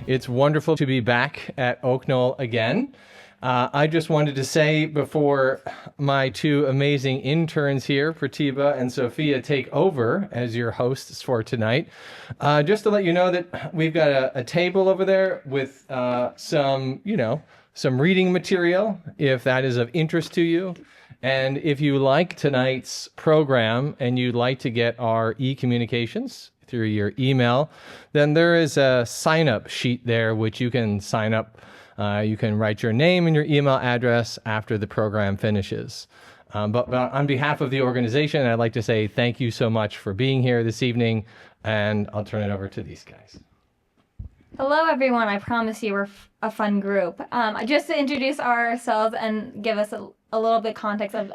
It's wonderful to be back at Oak Knoll again. I just wanted to say before my two amazing interns here, Pratibha and Sophia, take over as your hosts for tonight, just to let you know that we've got a table over there with some reading material, if that is of interest to you. And if you like tonight's program and you'd like to get our e-communications through your email, then there is a sign-up sheet there which you can sign up. You can write your name and your email address after the program finishes. But on behalf of the organization, I'd like to say thank you so much for being here this evening, and I'll turn it over to these guys. Hello, everyone. I promise you we're a fun group. Just to introduce ourselves and give us a little bit context of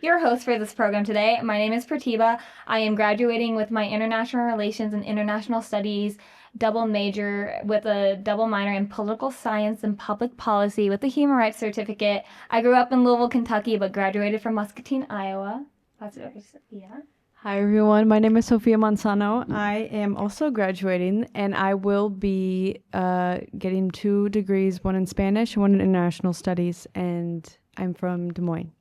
your host for this program today. My name is Pratibha. I am graduating with my International Relations and International Studies double major with a double minor in political science and public policy with a human rights certificate. I grew up in Louisville, Kentucky, but graduated from Muscatine, Iowa. That's it. Yeah. Hi, everyone. My name is Sofia Manzano. I am also graduating, and I will be getting 2 degrees, one in Spanish and one in International Studies, and I'm from Des Moines.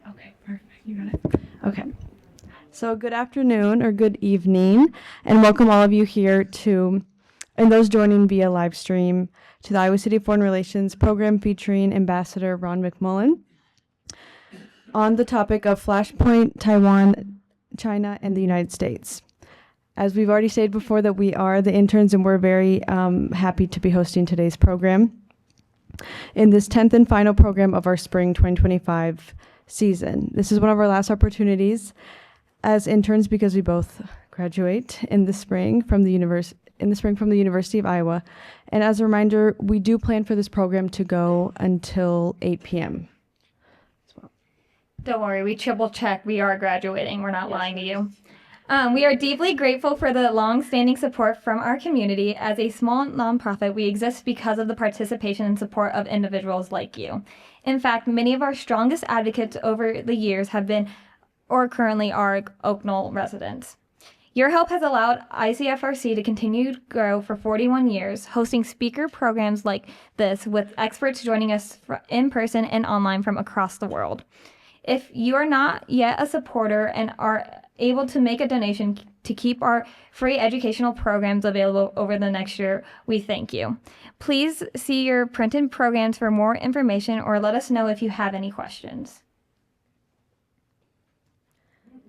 Okay, perfect. You got it. Okay. So good afternoon or good evening, and welcome all of you here and those joining via live stream to the Iowa City Foreign Relations program featuring Ambassador Ron McMullen on the topic of Flashpoint, Taiwan, China, and the United States. As we've already stated before, that we are the interns, and we're very happy to be hosting today's program in this 10th and final program of our spring 2025 season. This is one of our last opportunities as interns because we both graduate in the spring from the University of Iowa. And as a reminder, we do plan for this program to go until 8 p.m. Don't worry, we triple check. We are graduating. We're not lying to you. We are deeply grateful for the long-standing support from our community. As a small nonprofit, we exist because of the participation and support of individuals like you. In fact, many of our strongest advocates over the years have been or currently are Oak Knoll residents. Your help has allowed ICFRC to continue to grow for 41 years, hosting speaker programs like this with experts joining us in person and online from across the world. If you are not yet a supporter and are able to make a donation to keep our free educational programs available over the next year, we thank you. Please see your printed programs for more information or let us know if you have any questions.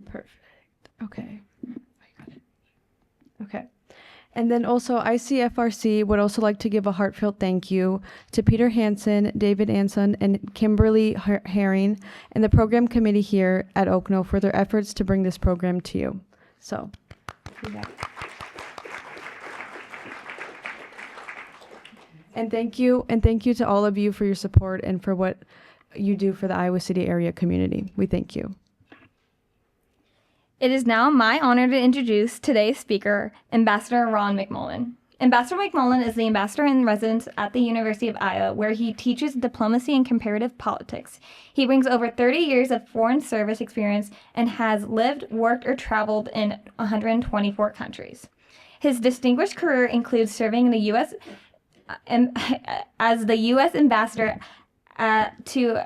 Perfect. Okay. I got it. Okay. And then also ICFRC would also like to give a heartfelt thank you to Peter Hansen, David Anson, and Kimberly Herring and the program committee here at Oak Knoll for their efforts to bring this program to you. So, and thank you to all of you for your support and for what you do for the Iowa City area community. We thank you. It is now my honor to introduce today's speaker, Ambassador Ron McMullen. Ambassador McMullen is the ambassador in residence at the University of Iowa, where he teaches diplomacy and comparative politics. He brings over 30 years of foreign service experience and has lived, worked, or traveled in 124 countries. His distinguished career includes serving in the U.S. As the U.S. ambassador to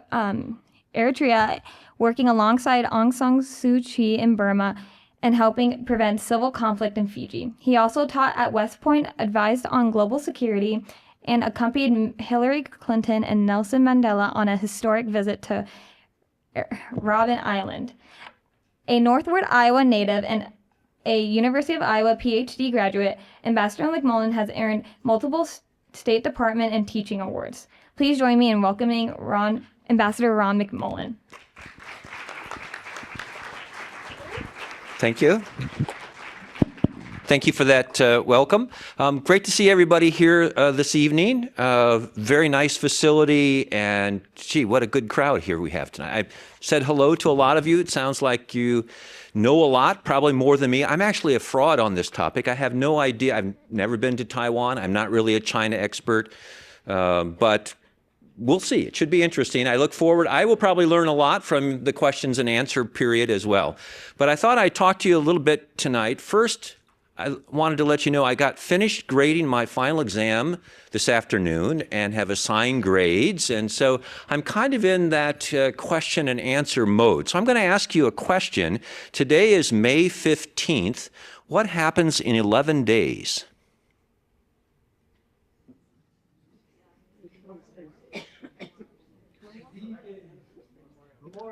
Eritrea, working alongside Aung San Suu Kyi in Burma, and helping prevent civil conflict in Fiji. He also taught at West Point, advised on global security, and accompanied Hillary Clinton and Nelson Mandela on a historic visit to Robben Island. A Northward Iowa native and a University of Iowa PhD graduate, Ambassador McMullen has earned multiple State Department and teaching awards. Please join me in welcoming Ambassador Ron McMullen. Thank you. Thank you for that welcome. Great to see everybody here this evening. Very nice facility, and gee, what a good crowd here we have tonight. I've said hello to a lot of you. It sounds like you know a lot, probably more than me. I'm actually a fraud on this topic. I have no idea. I've never been to Taiwan. I'm not really a China expert, but we'll see. It should be interesting. I look forward. I will probably learn a lot from the questions and answer period as well. But I thought I'd talk to you a little bit tonight. First, I wanted to let you know I got finished grading my final exam this afternoon and have assigned grades. And so I'm kind of in that question and answer mode. So I'm going to ask you a question. Today is May 15th. What happens in 11 days?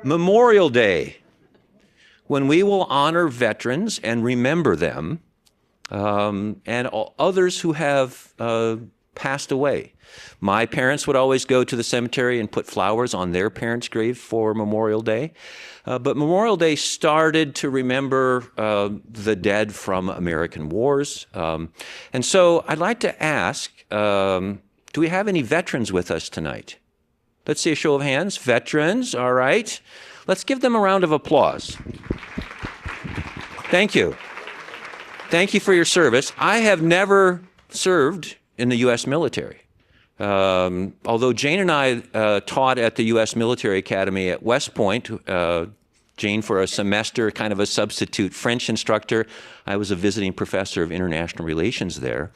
Memorial Day, when we will honor veterans and remember them, and others who have passed away. My parents would always go to the cemetery and put flowers on their parents' grave for Memorial Day. But Memorial Day started to remember the dead from American wars. And so I'd like to ask, do we have any veterans with us tonight? Let's see a show of hands. Veterans, all right. Let's give them a round of applause. Thank you. Thank you for your service. I have never served in the U.S. military. Although Jane and I taught at the U.S. Military Academy at West Point, Jane for a semester, kind of a substitute French instructor. I was a visiting professor of international relations there.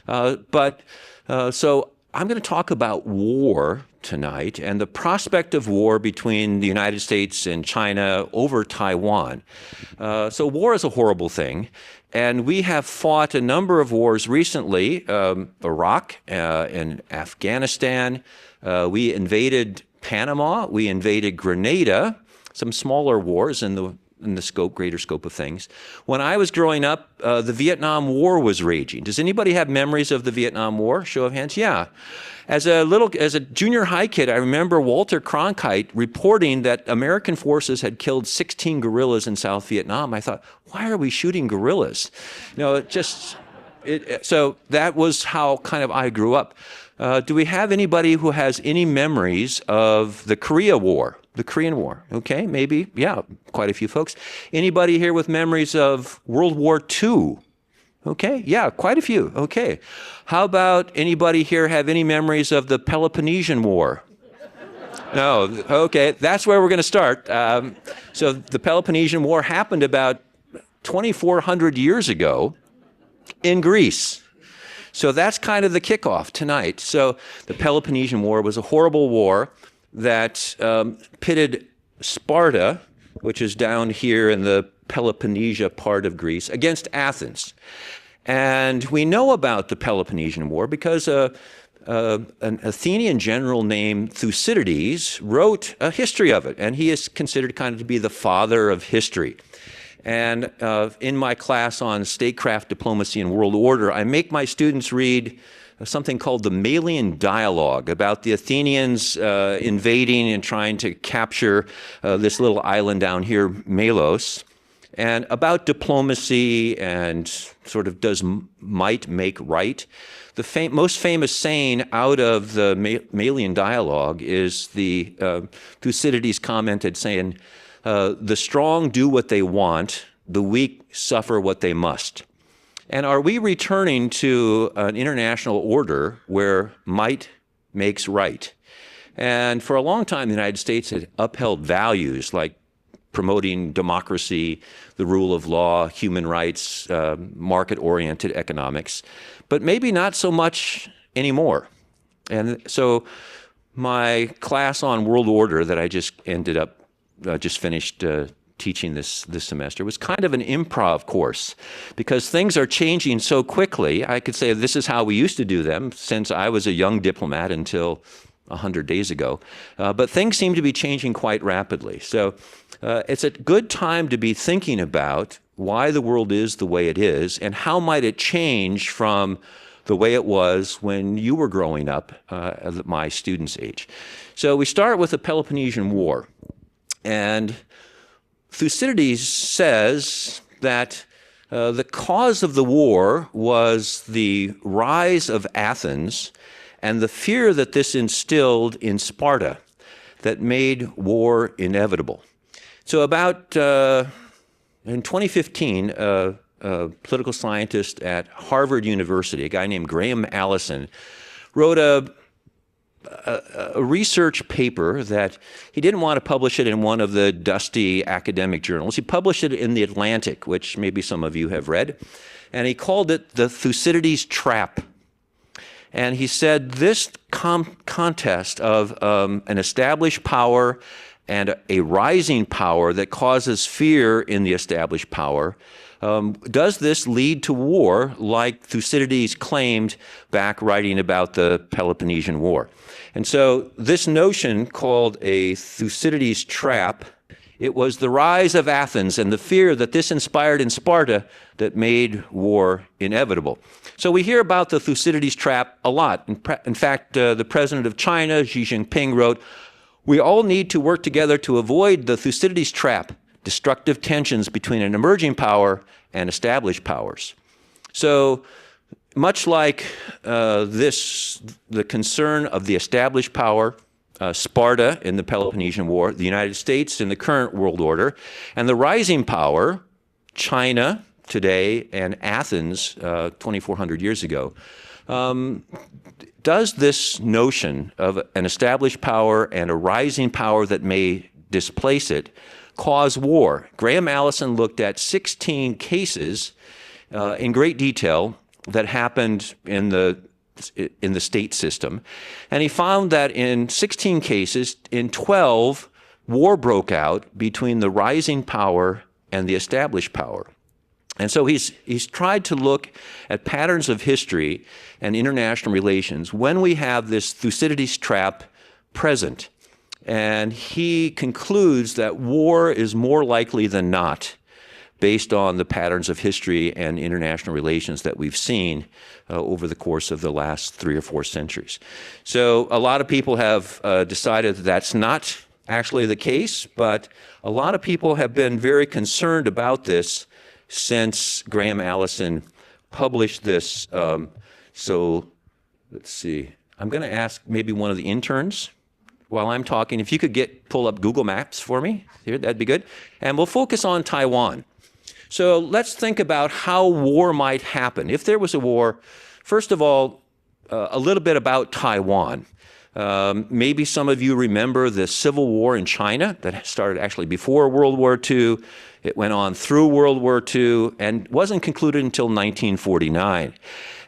So I'm going to talk about war tonight and the prospect of war between the United States and China over Taiwan. So war is a horrible thing. And we have fought a number of wars recently, Iraq and Afghanistan. We invaded Panama. We invaded Grenada, some smaller wars in the greater scope of things. When I was growing up, the Vietnam War was raging. Does anybody have memories of the Vietnam War? Show of hands. Yeah. As a junior high kid, I remember Walter Cronkite reporting that American forces had killed 16 guerrillas in South Vietnam. I thought, why are we shooting guerrillas? So that was how kind of I grew up. Do we have anybody who has any memories of the Korea War? The Korean War, okay, maybe, yeah, quite a few folks. Anybody here with memories of World War II? Okay, yeah, quite a few, okay. How about anybody here have any memories of the Peloponnesian War? No, okay, that's where we're going to start. So the Peloponnesian War happened about 2,400 years ago in Greece. So that's kind of the kickoff tonight. So the Peloponnesian War was a horrible war that pitted Sparta, which is down here in the Peloponnesia part of Greece, against Athens. And we know about the Peloponnesian War because an Athenian general named Thucydides wrote a history of it, and he is considered kind of to be the father of history. And in my class on statecraft, diplomacy, and world order, I make my students read something called the Malian Dialogue about the Athenians invading and trying to capture this little island down here, Melos, and about diplomacy and sort of does might make right. The most famous saying out of the Malian Dialogue is the Thucydides commented saying, the strong do what they want, the weak suffer what they must. And are we returning to an international order where might makes right? And for a long time, the United States had upheld values like promoting democracy, the rule of law, human rights, market-oriented economics, but maybe not so much anymore. And so my class on world order that I just finished teaching this semester was kind of an improv course because things are changing so quickly. I could say this is how we used to do them since I was a young diplomat until 100 days ago. But things seem to be changing quite rapidly. So it's a good time to be thinking about why the world is the way it is and how might it change from the way it was when you were growing up at my students' age. So we start with the Peloponnesian War. And Thucydides says that the cause of the war was the rise of Athens and the fear that this instilled in Sparta that made war inevitable. So about in 2015, a political scientist at Harvard University, a guy named Graham Allison, wrote a research paper that he didn't want to publish it in one of the dusty academic journals. He published it in The Atlantic, which maybe some of you have read, and he called it the Thucydides Trap. And he said this contest of an established power and a rising power that causes fear in the established power, does this lead to war like Thucydides claimed back writing about the Peloponnesian War? And so this notion called a Thucydides trap, it was the rise of Athens and the fear that this inspired in Sparta that made war inevitable. So we hear about the Thucydides trap a lot. In fact, the president of China, Xi Jinping, wrote, "We all need to work together to avoid the Thucydides trap, destructive tensions between an emerging power and established powers." So much like the concern of the established power, Sparta in the Peloponnesian War, the United States in the current world order, and the rising power, China today and Athens 2,400 years ago, does this notion of an established power and a rising power that may displace it cause war? Graham Allison looked at 16 cases in great detail that happened in the state system, and he found that in 16 cases, in 12, war broke out between the rising power and the established power. And so he's tried to look at patterns of history and international relations when we have this Thucydides trap present. And he concludes that war is more likely than not based on the patterns of history and international relations that we've seen over the course of the last 3 or 4 centuries. So a lot of people have decided that that's not actually the case, but a lot of people have been very concerned about this since Graham Allison published this. So let's see. I'm going to ask maybe one of the interns while I'm talking, if you could pull up Google Maps for me here, that'd be good. And we'll focus on Taiwan. So let's think about how war might happen. If there was a war, first of all, a little bit about Taiwan. Maybe some of you remember the Civil War in China that started actually before World War II. It went on through World War II and wasn't concluded until 1949.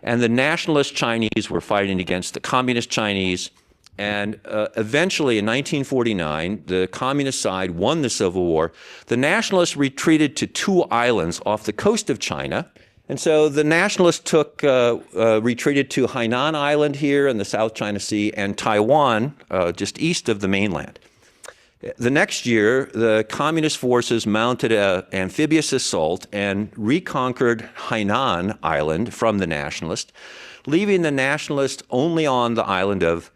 And the nationalist Chinese were fighting against the communist Chinese. And eventually, in 1949, the communist side won the Civil War. The nationalists retreated to 2 islands off the coast of China. And so the nationalists retreated to Hainan Island here in the South China Sea and Taiwan, just east of the mainland. The next year, the communist forces mounted an amphibious assault and reconquered Hainan Island from the nationalists, leaving the nationalists only on the island of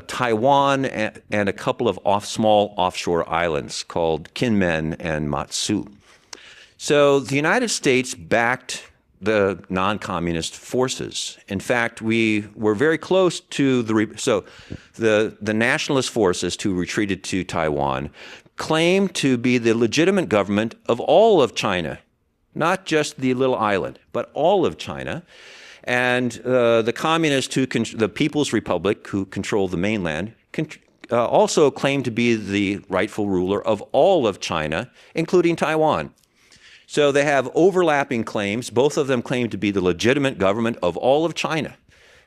Taiwan and a couple of small offshore islands called Kinmen and Matsu. So the United States backed the non-communist forces. In fact, we were very close to the nationalist forces who retreated to Taiwan claimed to be the legitimate government of all of China, not just the little island, but all of China. And the communists, the People's Republic, who control the mainland, also claim to be the rightful ruler of all of China, including Taiwan. So they have overlapping claims. Both of them claim to be the legitimate government of all of China.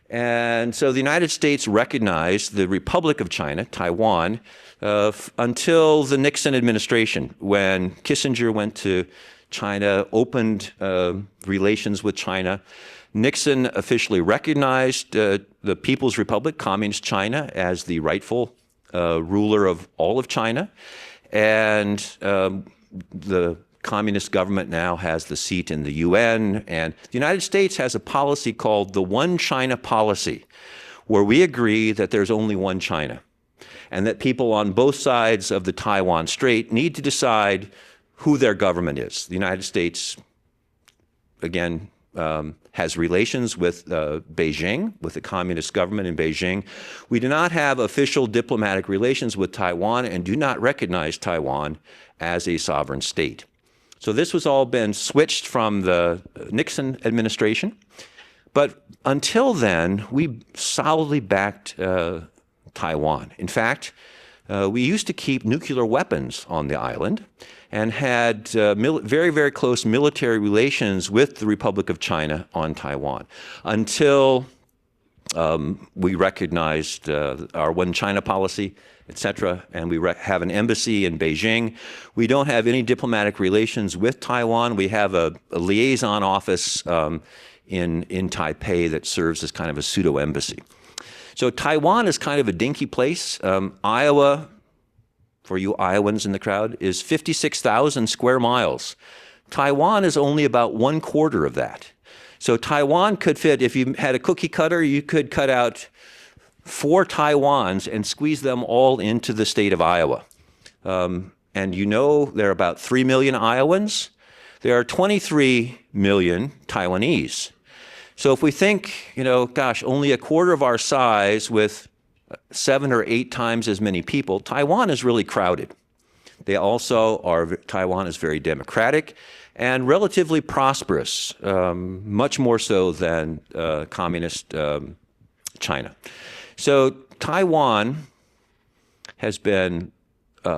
And so the United States recognized the Republic of China, Taiwan, until the Nixon administration, when Kissinger went to China, opened relations with China. Nixon officially recognized the People's Republic, Communist China, as the rightful ruler of all of China. And the communist government now has the seat in the UN. And the United States has a policy called the One China policy, where we agree that there's only one China and that people on both sides of the Taiwan Strait need to decide who their government is. The United States, again, has relations with Beijing, with the communist government in Beijing. We do not have official diplomatic relations with Taiwan and do not recognize Taiwan as a sovereign state. So this has all been switched from the Nixon administration. But until then, we solidly backed Taiwan. In fact, we used to keep nuclear weapons on the island and had very, very close military relations with the Republic of China on Taiwan until we recognized our One China policy, et cetera, and we have an embassy in Beijing. We don't have any diplomatic relations with Taiwan. We have a liaison office in Taipei that serves as kind of a pseudo-embassy. So Taiwan is kind of a dinky place. Iowa, for you Iowans in the crowd, is 56,000 square miles. Taiwan is only about 1/4 of that. So Taiwan could fit, if you had a cookie cutter, you could cut out 4 Taiwans and squeeze them all into the state of Iowa. And you know there are about 3 million Iowans. There are 23 million Taiwanese. So if we think, gosh, only 1/4 of our size with 7 or 8 times as many people, Taiwan is really crowded. Taiwan is very democratic and relatively prosperous, much more so than communist China. So Taiwan has been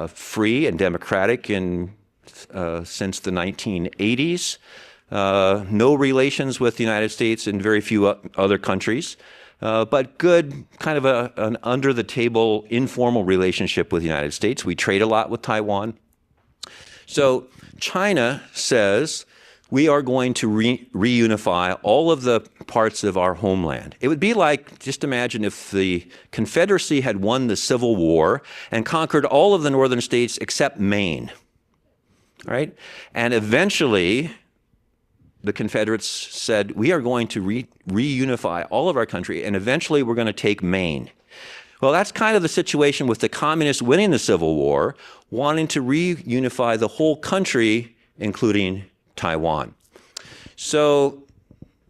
free and democratic since the 1980s. No relations with the United States and very few other countries, but good kind of an under-the-table informal relationship with the United States. We trade a lot with Taiwan. So China says we are going to reunify all of the parts of our homeland. It would be like, just imagine if the Confederacy had won the Civil War and conquered all of the northern states except Maine, right? And eventually, the Confederates said, we are going to reunify all of our country, and eventually we're going to take Maine. Well, that's kind of the situation with the communists winning the Civil War, wanting to reunify the whole country, including Taiwan. So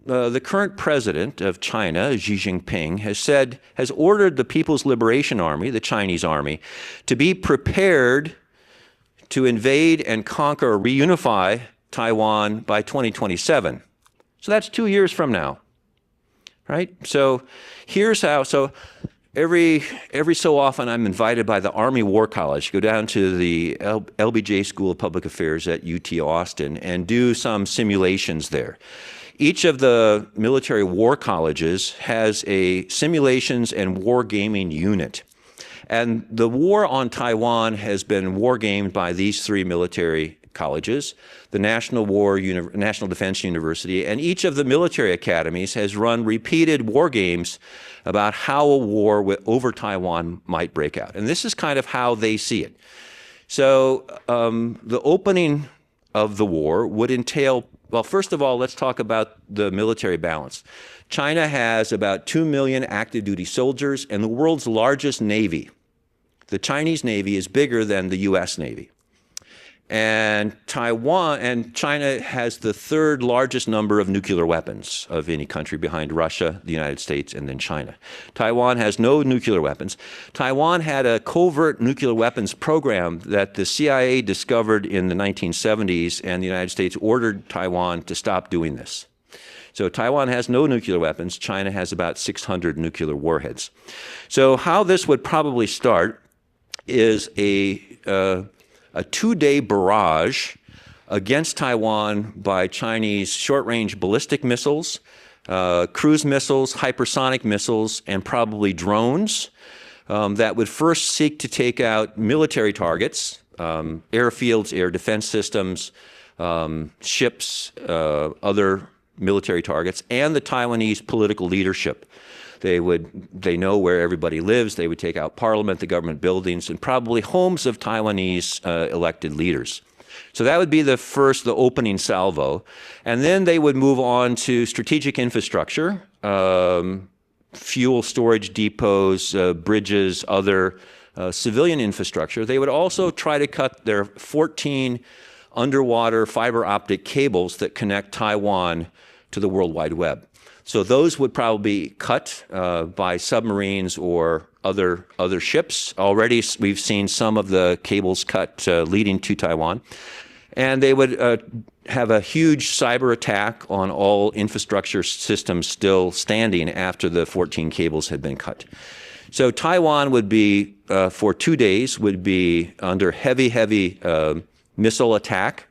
the current president of China, Xi Jinping, has ordered the People's Liberation Army, the Chinese army, to be prepared to invade and conquer or reunify Taiwan by 2027. So that's 2 years from now, right? So here's how. So every so often I'm invited by the Army War College to go down to the LBJ School of Public Affairs at UT Austin and do some simulations there. Each of the military war colleges has a simulations and war gaming unit. And the war on Taiwan has been war gamed by these 3 military colleges, the National Defense University, and each of the military academies has run repeated war games about how a war over Taiwan might break out. And this is kind of how they see it. So the opening of the war would entail, well, first of all, let's talk about the military balance. China has about 2 million active duty soldiers and the world's largest navy. The Chinese Navy is bigger than the US Navy. And China has the 3rd largest number of nuclear weapons of any country behind Russia, the United States, and then China. Taiwan has no nuclear weapons. Taiwan had a covert nuclear weapons program that the CIA discovered in the 1970s, and the United States ordered Taiwan to stop doing this. So Taiwan has no nuclear weapons. China has about 600 nuclear warheads. So how this would probably start is a 2-day barrage against Taiwan by Chinese short-range ballistic missiles, cruise missiles, hypersonic missiles, and probably drones that would first seek to take out military targets, airfields, air defense systems, ships, other military targets, and the Taiwanese political leadership. They know where everybody lives. They would take out parliament, the government buildings, and probably homes of Taiwanese elected leaders. So that would be the opening salvo. And then they would move on to strategic infrastructure, fuel storage depots, bridges, other civilian infrastructure. They would also try to cut their 14 underwater fiber optic cables that connect Taiwan to the World Wide Web. So those would probably be cut by submarines or other ships. Already we've seen some of the cables cut leading to Taiwan. And they would have a huge cyber attack on all infrastructure systems still standing after the 14 cables had been cut. So Taiwan would be, for 2 days, would be under heavy missile attack.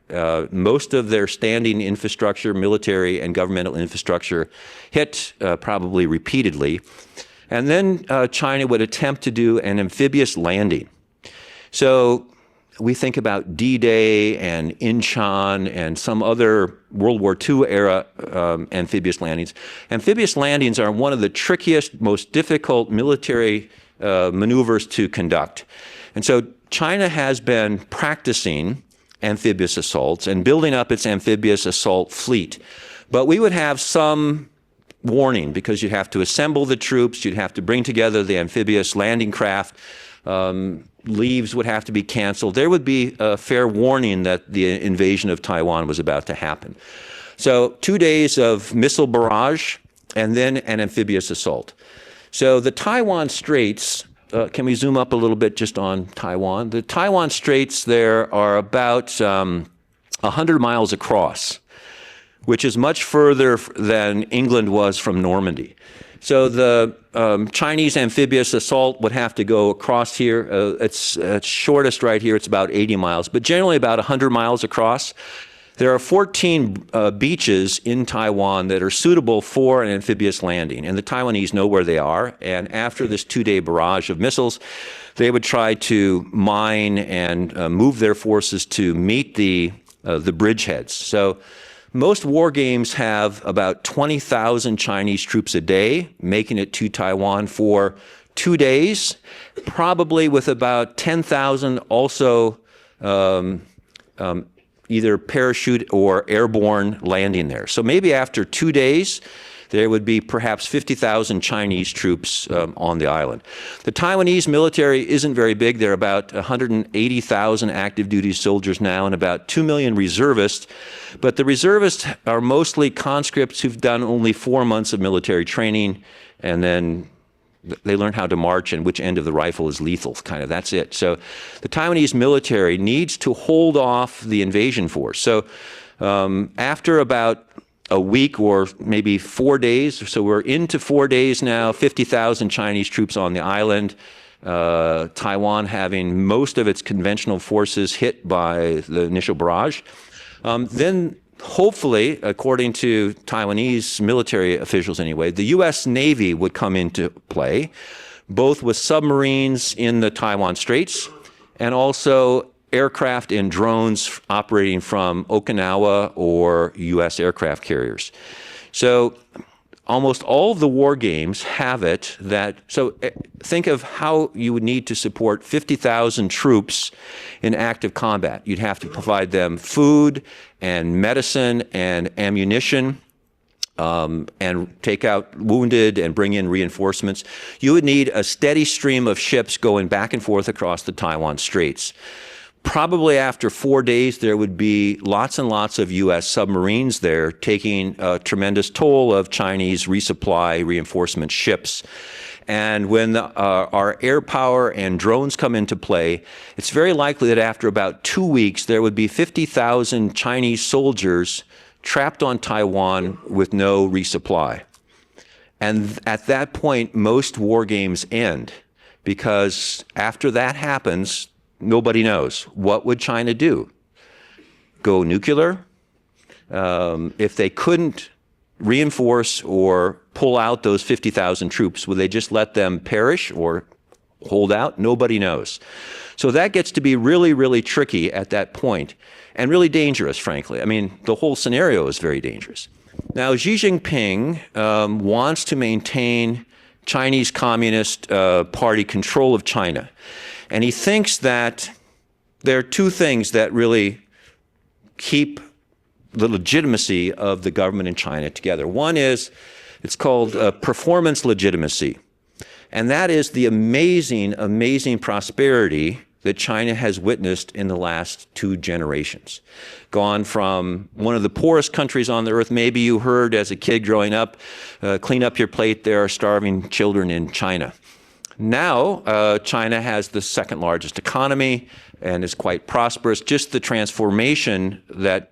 Most of their standing infrastructure, military and governmental infrastructure, hit probably repeatedly. And then China would attempt to do an amphibious landing. So we think about D-Day and Incheon and some other World War II era amphibious landings. Amphibious landings are one of the trickiest, most difficult military maneuvers to conduct. And so China has been practicing amphibious assaults and building up its amphibious assault fleet. But we would have some warning because you'd have to assemble the troops, you'd have to bring together the amphibious landing craft, leaves would have to be canceled. There would be a fair warning that the invasion of Taiwan was about to happen. So 2 days of missile barrage and then an amphibious assault. So the Taiwan Straits, can we zoom up a little bit just on Taiwan? The Taiwan Straits there are about 100 miles across, which is much further than England was from Normandy. So the Chinese amphibious assault would have to go across here. It's shortest right here. It's about 80 miles, but generally about 100 miles across. There are 14 beaches in Taiwan that are suitable for an amphibious landing, and the Taiwanese know where they are. And after this 2-day barrage of missiles, they would try to mine and move their forces to meet the bridgeheads. So most war games have about 20,000 Chinese troops a day making it to Taiwan for 2 days, probably with about 10,000 also either parachute or airborne landing there. So maybe after 2 days, there would be perhaps 50,000 Chinese troops on the island. The Taiwanese military isn't very big. There are about 180,000 active duty soldiers now and about 2 million reservists. But the reservists are mostly conscripts who've done only 4 months of military training, and then they learn how to march and which end of the rifle is lethal, kind of, that's it. So the Taiwanese military needs to hold off the invasion force. So after about a week or maybe 4 days, so we're into 4 days now, 50,000 Chinese troops on the island, Taiwan having most of its conventional forces hit by the initial barrage. Then hopefully, according to Taiwanese military officials anyway, the U.S. Navy would come into play, both with submarines in the Taiwan Straits and also aircraft and drones operating from Okinawa or U.S. aircraft carriers. So almost all of the war games have it that, so think of how you would need to support 50,000 troops in active combat. You'd have to provide them food and medicine and ammunition, and take out wounded and bring in reinforcements. You would need a steady stream of ships going back and forth across the Taiwan Straits. Probably after 4 days, there would be lots and lots of U.S. submarines there, taking a tremendous toll of Chinese resupply reinforcement ships. And when our air power and drones come into play, it's very likely that after about 2 weeks, there would be 50,000 Chinese soldiers trapped on Taiwan with no resupply. And at that point, most war games end, because after that happens, nobody knows. What would China do? Go nuclear? If they couldn't reinforce or pull out those 50,000 troops, would they just let them perish or hold out? Nobody knows. So that gets to be really, really tricky at that point, and really dangerous, frankly. I mean, the whole scenario is very dangerous. Now, Xi Jinping wants to maintain Chinese Communist Party control of China. And he thinks that there are two things that really keep the legitimacy of the government in China together. One is, it's called performance legitimacy. And that is the amazing, amazing prosperity that China has witnessed in the last 2 generations. Gone from one of the poorest countries on the earth. Maybe you heard as a kid growing up, clean up your plate, there are starving children in China. Now, China has the second largest economy and is quite prosperous. Just the transformation that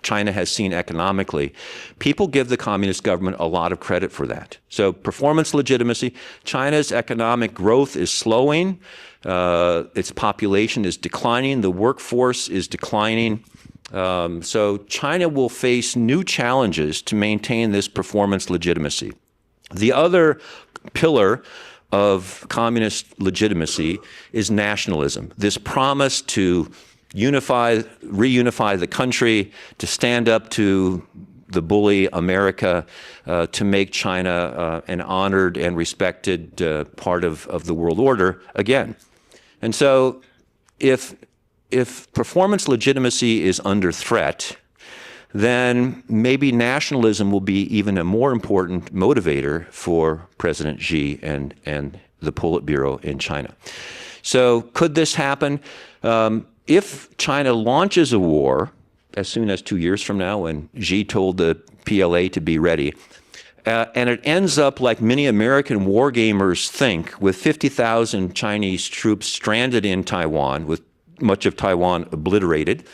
China has seen economically, people give the communist government a lot of credit for that. So performance legitimacy, China's economic growth is slowing, its population is declining, the workforce is declining. So China will face new challenges to maintain this performance legitimacy. The other pillar of communist legitimacy is nationalism, this promise to reunify the country, to stand up to the bully America, to make China an honored and respected part of the world order again. And so if performance legitimacy is under threat, then maybe nationalism will be even a more important motivator for President Xi and the Politburo in China. So could this happen? If China launches a war as soon as 2 years from now, when Xi told the PLA to be ready, and it ends up like many American war gamers think, with 50,000 Chinese troops stranded in Taiwan, with much of Taiwan obliterated,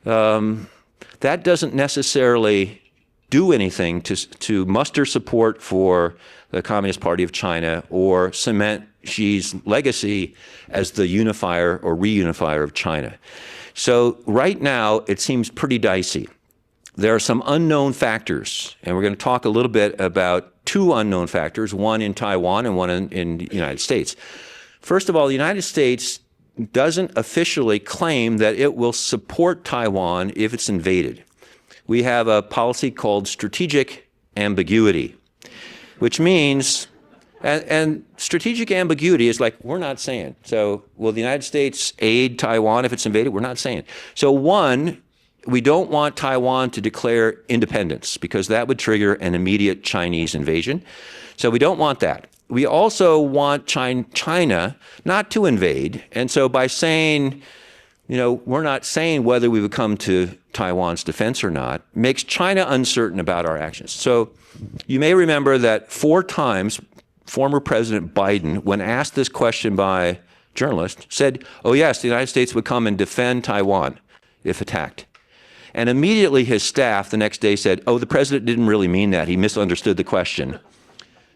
that doesn't necessarily do anything to muster support for the Communist Party of China or cement Xi's legacy as the unifier or reunifier of China. So right now, it seems pretty dicey. There are some unknown factors, and we're going to talk a little bit about two unknown factors, one in Taiwan and one in the United States. First of all, the United States doesn't officially claim that it will support Taiwan if it's invaded. We have a policy called strategic ambiguity, which means, and strategic ambiguity is like, we're not saying. So will the United States aid Taiwan if it's invaded? We're not saying. So one, we don't want Taiwan to declare independence because that would trigger an immediate Chinese invasion. So we don't want that. We also want China not to invade. And so by saying, we're not saying whether we would come to Taiwan's defense or not, makes China uncertain about our actions. So you may remember that 4 times former President Biden, when asked this question by journalists, said, oh yes, the United States would come and defend Taiwan if attacked. And immediately his staff the next day said, oh, the president didn't really mean that. He misunderstood the question.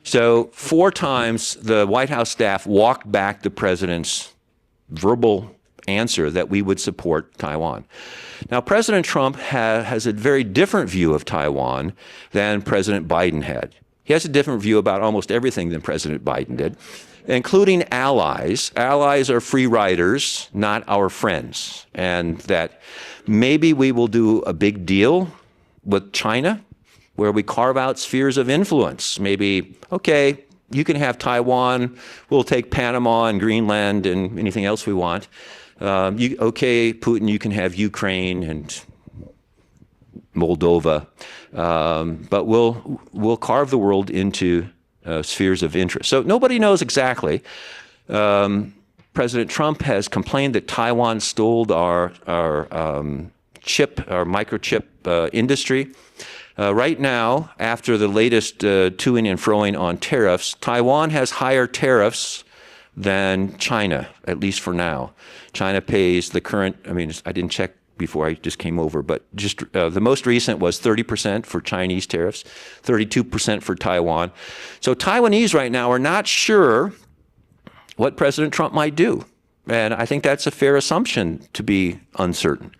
So 4 times the White House staff walked back the president's verbal answer that we would support Taiwan. Now, President Trump has a very different view of Taiwan than President Biden had. He has a different view about almost everything than President Biden did, including allies. Allies are free riders, not our friends. And that maybe we will do a big deal with China where we carve out spheres of influence. Maybe, okay, you can have Taiwan, we'll take Panama and Greenland and anything else we want. Okay, Putin, you can have Ukraine and Moldova, but we'll carve the world into spheres of interest. So nobody knows exactly. President Trump has complained that Taiwan stole our microchip industry. Right now, after the latest toing and froing on tariffs, Taiwan has higher tariffs than China, at least for now. China pays the current, I didn't check before I just came over, but just the most recent was 30% for Chinese tariffs, 32% for Taiwan. So Taiwanese right now are not sure what President Trump might do. And I think that's a fair assumption to be uncertain.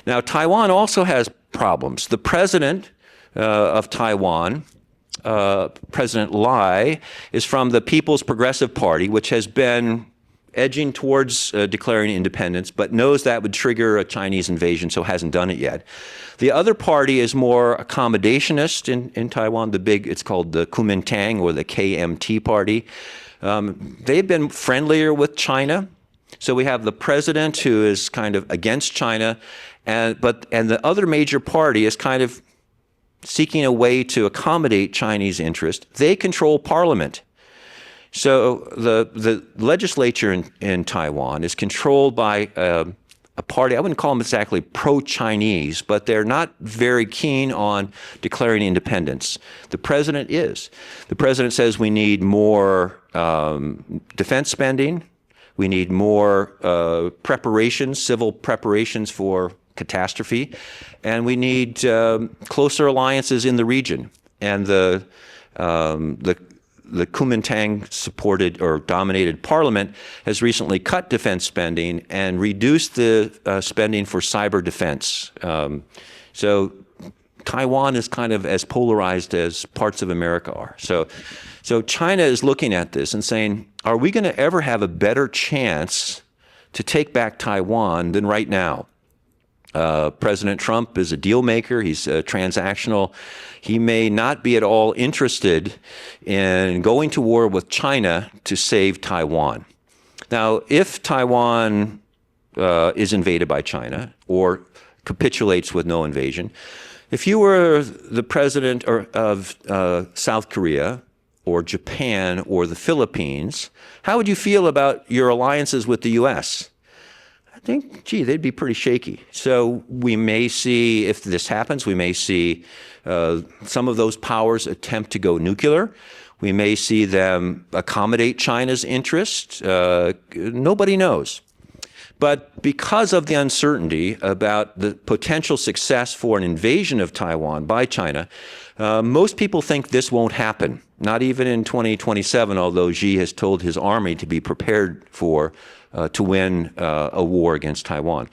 Now, Taiwan also has problems. The president of Taiwan, President Lai, is from the People's Progressive Party, which has been edging towards declaring independence, but knows that would trigger a Chinese invasion, so hasn't done it yet. The other party is more accommodationist in Taiwan, it's called the Kuomintang or the KMT party. They've been friendlier with China. So we have the president who is kind of against China, and the other major party is kind of seeking a way to accommodate Chinese interest. They control parliament. So the legislature in Taiwan is controlled by a party, I wouldn't call them exactly pro-Chinese, but they're not very keen on declaring independence. The president is. The president says we need more defense spending. We need more preparations, civil preparations for catastrophe, and we need closer alliances in the region. And the Kuomintang supported or dominated parliament has recently cut defense spending and reduced the spending for cyber defense. So Taiwan is kind of as polarized as parts of America are. So China is looking at this and saying, are we going to ever have a better chance to take back Taiwan than right now? President Trump is a deal maker. He's transactional. He may not be at all interested in going to war with China to save Taiwan. Now, if Taiwan is invaded by China or capitulates with no invasion, if you were the president of South Korea or Japan or the Philippines, how would you feel about your alliances with the U.S.? I think, gee, they'd be pretty shaky. So we may see, if this happens, we may see some of those powers attempt to go nuclear. We may see them accommodate China's interest. Nobody knows. But because of the uncertainty about the potential success for an invasion of Taiwan by China, most people think this won't happen, not even in 2027, although Xi has told his army to be prepared to win a war against Taiwan.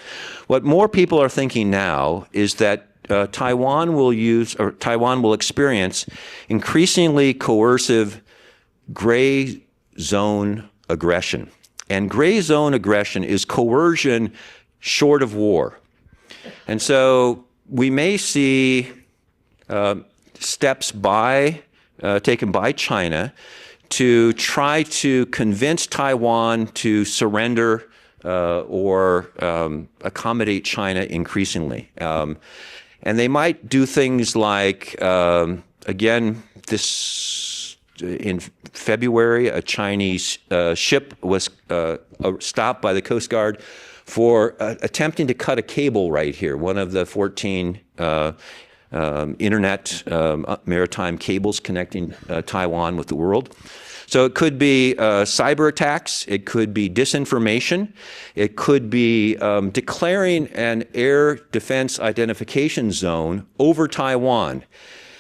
What more people are thinking now is that Taiwan will experience increasingly coercive gray zone aggression. And gray zone aggression is coercion short of war. And so we may see steps taken by China to try to convince Taiwan to surrender or accommodate China increasingly. And they might do things like, again, in February, a Chinese ship was stopped by the Coast Guard for attempting to cut a cable right here, one of the 14 internet maritime cables connecting Taiwan with the world. So it could be cyber attacks, it could be disinformation, it could be declaring an air defense identification zone over Taiwan.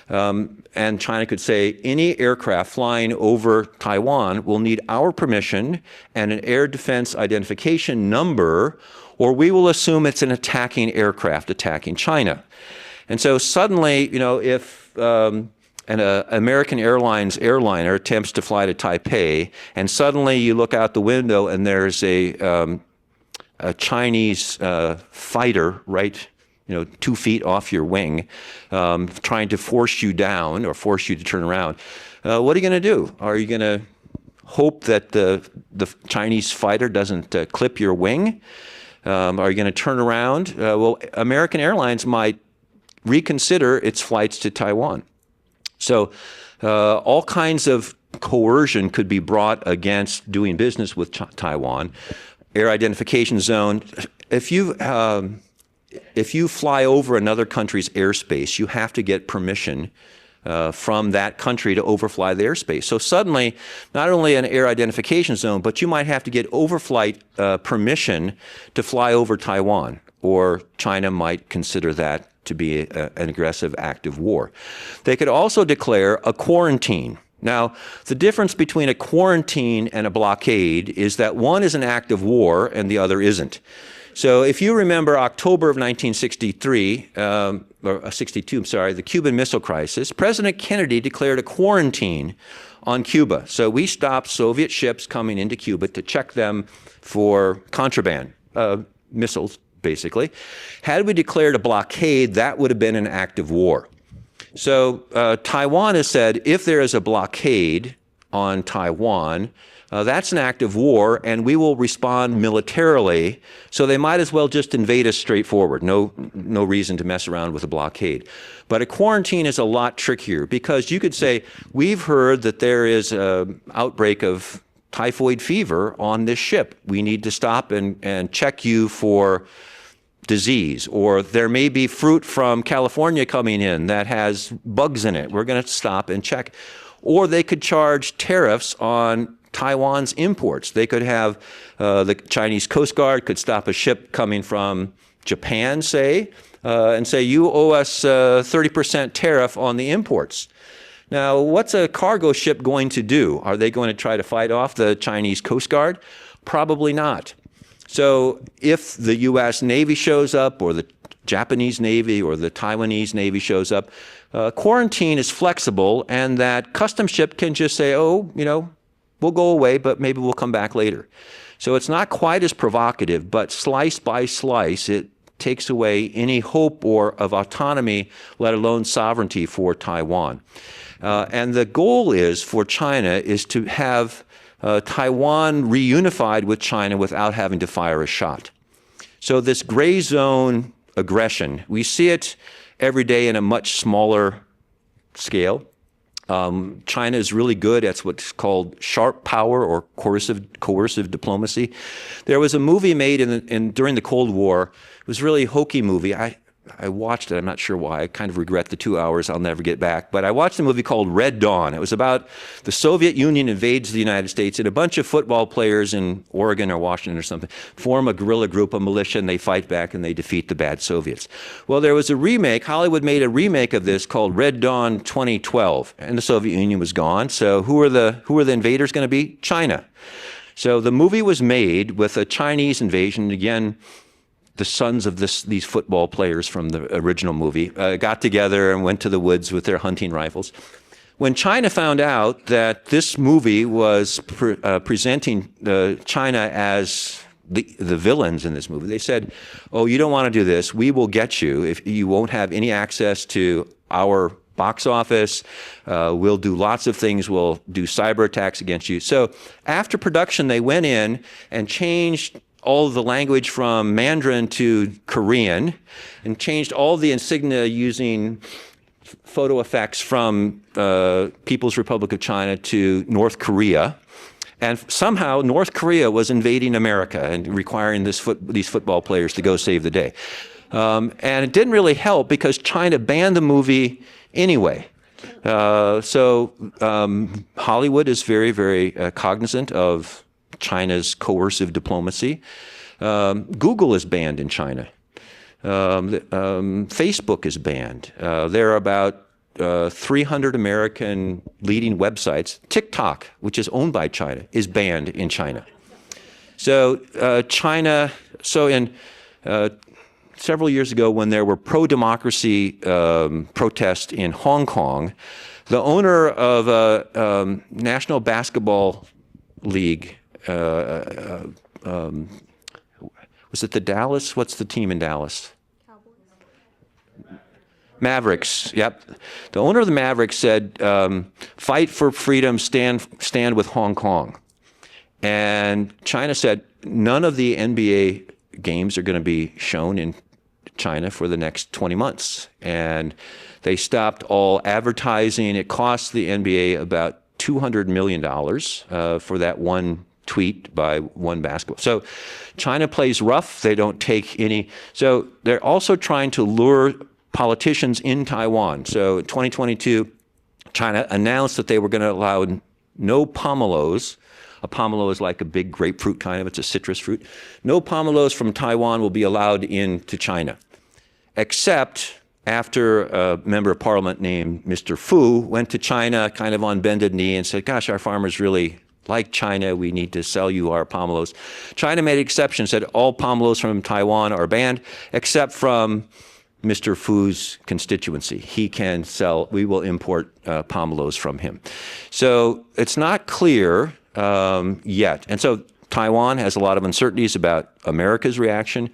And China could say any aircraft flying over Taiwan will need our permission and an air defense identification number, or we will assume it's an attacking aircraft attacking China. And so suddenly, if an American Airlines airliner attempts to fly to Taipei, and suddenly you look out the window and there's a Chinese fighter right 2 feet off your wing, trying to force you down or force you to turn around. What are you going to do? Are you going to hope that the Chinese fighter doesn't clip your wing? Are you going to turn around? Well, American Airlines might reconsider its flights to Taiwan. So all kinds of coercion could be brought against doing business with Taiwan. Air identification zone. If you fly over another country's airspace, you have to get permission from that country to overfly the airspace. So suddenly, not only an air identification zone, but you might have to get overflight permission to fly over Taiwan, or China might consider that to be an aggressive act of war. They could also declare a quarantine. Now, the difference between a quarantine and a blockade is that one is an act of war and the other isn't. So if you remember October of 1963, or 62, the Cuban Missile Crisis, President Kennedy declared a quarantine on Cuba. So we stopped Soviet ships coming into Cuba to check them for contraband, missiles, basically. Had we declared a blockade, that would have been an act of war. So Taiwan has said if there is a blockade on Taiwan, that's an act of war, and we will respond militarily. So they might as well just invade us straightforward. No reason to mess around with a blockade. But a quarantine is a lot trickier because you could say, we've heard that there is an outbreak of typhoid fever on this ship. We need to stop and check you for disease. Or there may be fruit from California coming in that has bugs in it. We're going to stop and check. Or they could charge tariffs on Taiwan's imports. They could have the Chinese Coast Guard could stop a ship coming from Japan, say, and say, you owe us 30% tariff on the imports. Now, what's a cargo ship going to do? Are they going to try to fight off the Chinese Coast Guard? Probably not. So if the U.S. Navy shows up, or the Japanese Navy or the Taiwanese Navy shows up, quarantine is flexible, and that customs ship can just say, oh, we'll go away, but maybe we'll come back later. So it's not quite as provocative, but slice by slice, it takes away any hope of autonomy, let alone sovereignty for Taiwan. And the goal is for China is to have Taiwan reunified with China without having to fire a shot. So this gray zone aggression, we see it every day in a much smaller scale. China is really good at what's called sharp power or coercive diplomacy. There was a movie made during the Cold War. It was a really hokey movie. I watched it. I'm not sure why. I kind of regret the 2 hours I'll never get back. But I watched a movie called Red Dawn. It was about the Soviet Union invades the United States, and a bunch of football players in Oregon or Washington or something form a guerrilla group, a militia, and they fight back and they defeat the bad Soviets. Well, there was a remake. Hollywood made a remake of this called Red Dawn 2012, and the Soviet Union was gone. So who are the invaders going to be? China. So the movie was made with a Chinese invasion. Again, the sons of these football players from the original movie got together and went to the woods with their hunting rifles. When China found out that this movie was presenting China as the villains in this movie, they said, oh, you don't want to do this. We will get you. If you won't have any access to our box office, we'll do lots of things. We'll do cyber attacks against you. So after production, they went in and changed all of the language from Mandarin to Korean, and changed all the insignia using photo effects from People's Republic of China to North Korea. And somehow North Korea was invading America and requiring these football players to go save the day. And it didn't really help because China banned the movie anyway. So Hollywood is very, very cognizant of China's coercive diplomacy. Google is banned in China. Facebook is banned. There are about 300 American leading websites. TikTok, which is owned by China, is banned in China. So several years ago, when there were pro-democracy protests in Hong Kong, the owner of a National Basketball League, was it the Dallas? What's the team in Dallas? Mavericks, yep. The owner of the Mavericks said, fight for freedom, stand with Hong Kong. And China said, none of the NBA games are going to be shown in China for the next 20 months. And they stopped all advertising. It cost the NBA about $200 million for that one tweet by one basketball. So China plays rough. They don't take any. So they're also trying to lure politicians in Taiwan. So in 2022, China announced that they were going to allow no pomelos. A pomelo is like a big grapefruit kind of. It's a citrus fruit. No pomelos from Taiwan will be allowed into China, except after a member of parliament named Mr. Fu went to China kind of on bended knee and said, gosh, our farmers really like China. We need to sell you our pomelos. China made an exception, said all pomelos from Taiwan are banned, except from Mr. Fu's constituency. He can sell, we will import pomelos from him. So it's not clear yet. And so Taiwan has a lot of uncertainties about America's reaction.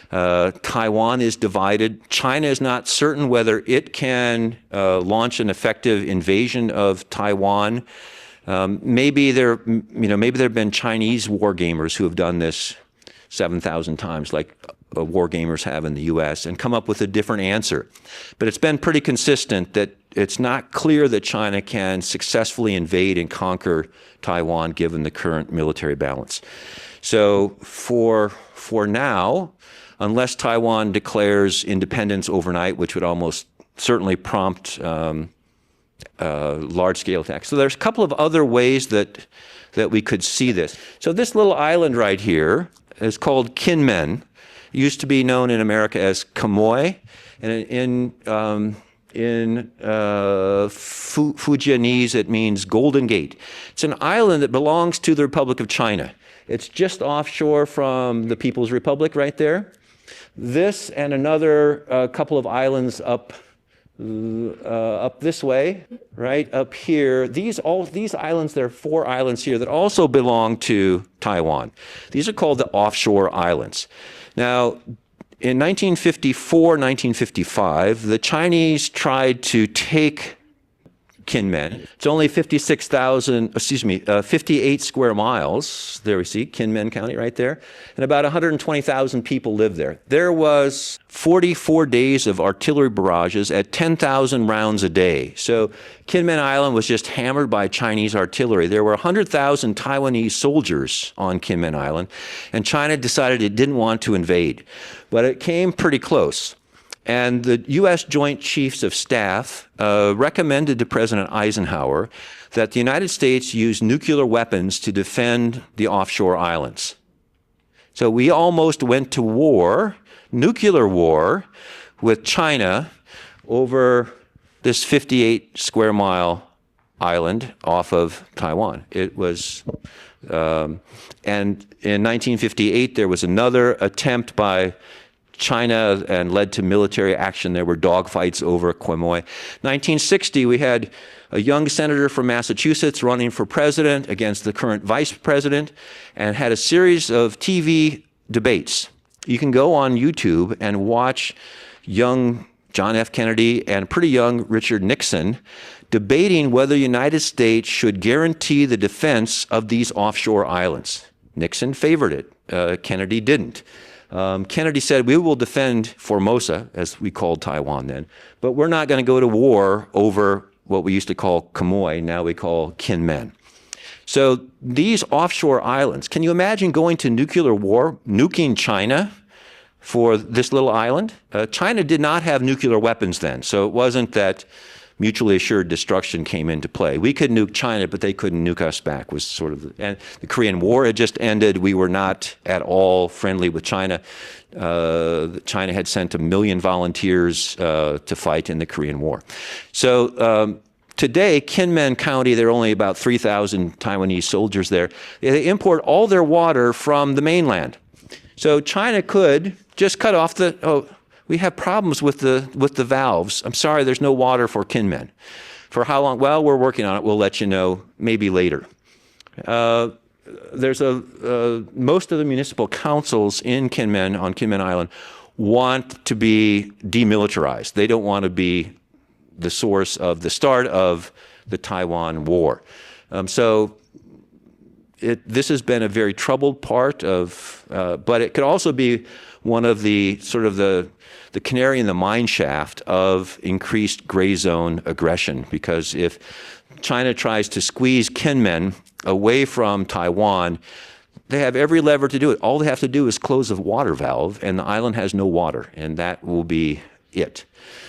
Taiwan is divided. China is not certain whether it can launch an effective invasion of Taiwan. Maybe there have been Chinese war gamers who have done this 7,000 times, like war gamers have in the U.S., and come up with a different answer. But it's been pretty consistent that it's not clear that China can successfully invade and conquer Taiwan given the current military balance. So for now, unless Taiwan declares independence overnight, which would almost certainly prompt large-scale attacks. So there's a couple of other ways that we could see this. So this little island right here is called Kinmen. used to be known in America as Quemoy, and in Fujianese it means Golden Gate. It's an island that belongs to the Republic of China. It's just offshore from the People's Republic right there. This and another couple of islands up this way, right up here. These islands, there are 4 islands here that also belong to Taiwan. These are called the offshore islands. Now, in 1954, 1955, the Chinese tried to take Kinmen. It's only 58 square miles. There we see Kinmen County right there. And about 120,000 people live there. There was 44 days of artillery barrages at 10,000 rounds a day. So Kinmen Island was just hammered by Chinese artillery. There were 100,000 Taiwanese soldiers on Kinmen Island, and China decided it didn't want to invade. But it came pretty close. And the U.S. Joint Chiefs of Staff recommended to President Eisenhower that the United States use nuclear weapons to defend the offshore islands. So we almost went to war, nuclear war, with China over this 58 square mile island off of Taiwan. It was, and in 1958, there was another attempt by China and led to military action. There were dogfights over Quemoy. 1960, we had a young senator from Massachusetts running for president against the current vice president and had a series of TV debates. You can go on YouTube and watch young John F. Kennedy and pretty young Richard Nixon debating whether the United States should guarantee the defense of these offshore islands. Nixon favored it. Kennedy didn't. Kennedy said, we will defend Formosa, as we called Taiwan then, but we're not going to go to war over what we used to call Quemoy, now we call Kinmen. So these offshore islands, can you imagine going to nuclear war, nuking China for this little island? China did not have nuclear weapons then, so it wasn't that mutually assured destruction came into play. We could nuke China, but they couldn't nuke us back, was sort of, and the Korean War had just ended. We were not at all friendly with China. China had sent 1 million volunteers to fight in the Korean War. So today, Kinmen County, there are only about 3,000 Taiwanese soldiers there. They import all their water from the mainland. So China could just cut off we have problems with the valves. I'm sorry, there's no water for Kinmen. For how long? Well, we're working on it. We'll let you know maybe later. Most of the municipal councils in Kinmen, on Kinmen Island, want to be demilitarized. They don't want to be the source of the start of the Taiwan War. This has been a very troubled part of, but it could also be one of the sort of the canary in the mine shaft of increased gray zone aggression, because if China tries to squeeze Kinmen away from Taiwan, they have every lever to do it. All they have to do is close a water valve, and the island has no water, and that will be it.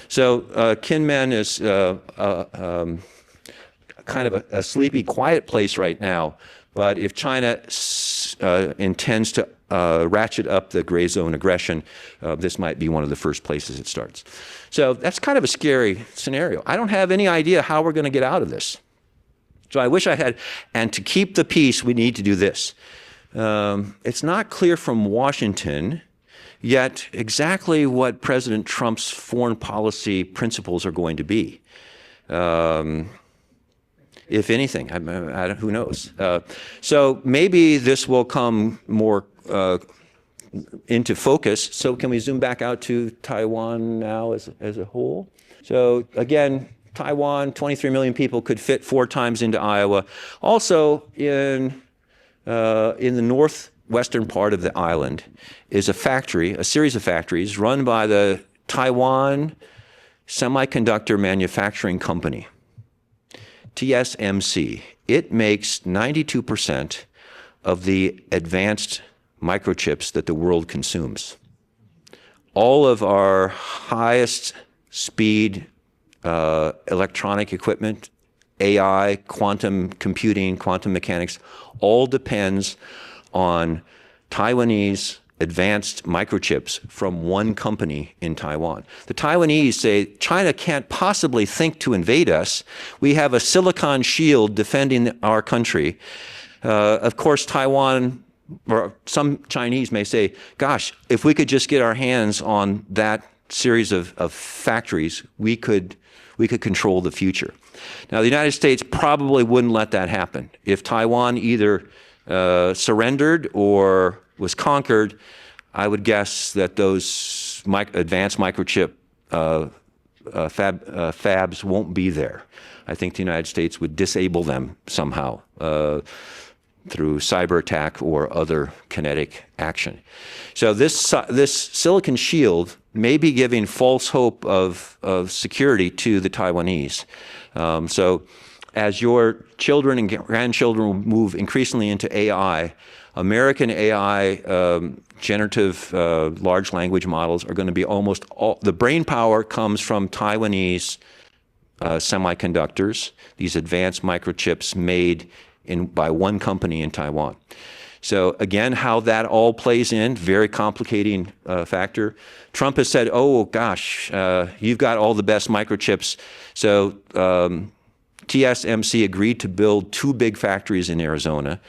So Kinmen is kind of a sleepy, quiet place right now, but if China intends to ratchet up the gray zone aggression, this might be one of the first places it starts. So that's kind of a scary scenario. I don't have any idea how we're going to get out of this. So I wish I had, and to keep the peace, we need to do this. It's not clear from Washington yet exactly what President Trump's foreign policy principles are going to be. If anything, who knows? So maybe this will come more into focus. So can we zoom back out to Taiwan now as a whole? So again, Taiwan, 23 million people, could fit 4 times into Iowa. Also in the northwestern part of the island is a series of factories run by the Taiwan Semiconductor Manufacturing Company, TSMC. It makes 92% of the advanced microchips that the world consumes. All of our highest speed electronic equipment, AI, quantum computing, quantum mechanics, all depends on Taiwanese advanced microchips from one company in Taiwan. The Taiwanese say China can't possibly think to invade us. We have a silicon shield defending our country. Of course, Taiwan, or some Chinese may say, gosh, if we could just get our hands on that series of factories, we could control the future. Now, the United States probably wouldn't let that happen. If Taiwan either surrendered or was conquered, I would guess that those advanced microchip fabs won't be there. I think the United States would disable them somehow through cyber attack or other kinetic action. So this silicon shield may be giving false hope of security to the Taiwanese. So as your children and grandchildren move increasingly into AI, American AI generative large language models are going to be almost all, the brain power comes from Taiwanese semiconductors, these advanced microchips made by one company in Taiwan. So again, how that all plays in, very complicating factor. Trump has said, oh gosh, you've got all the best microchips. So TSMC agreed to build 2 big factories in Arizona.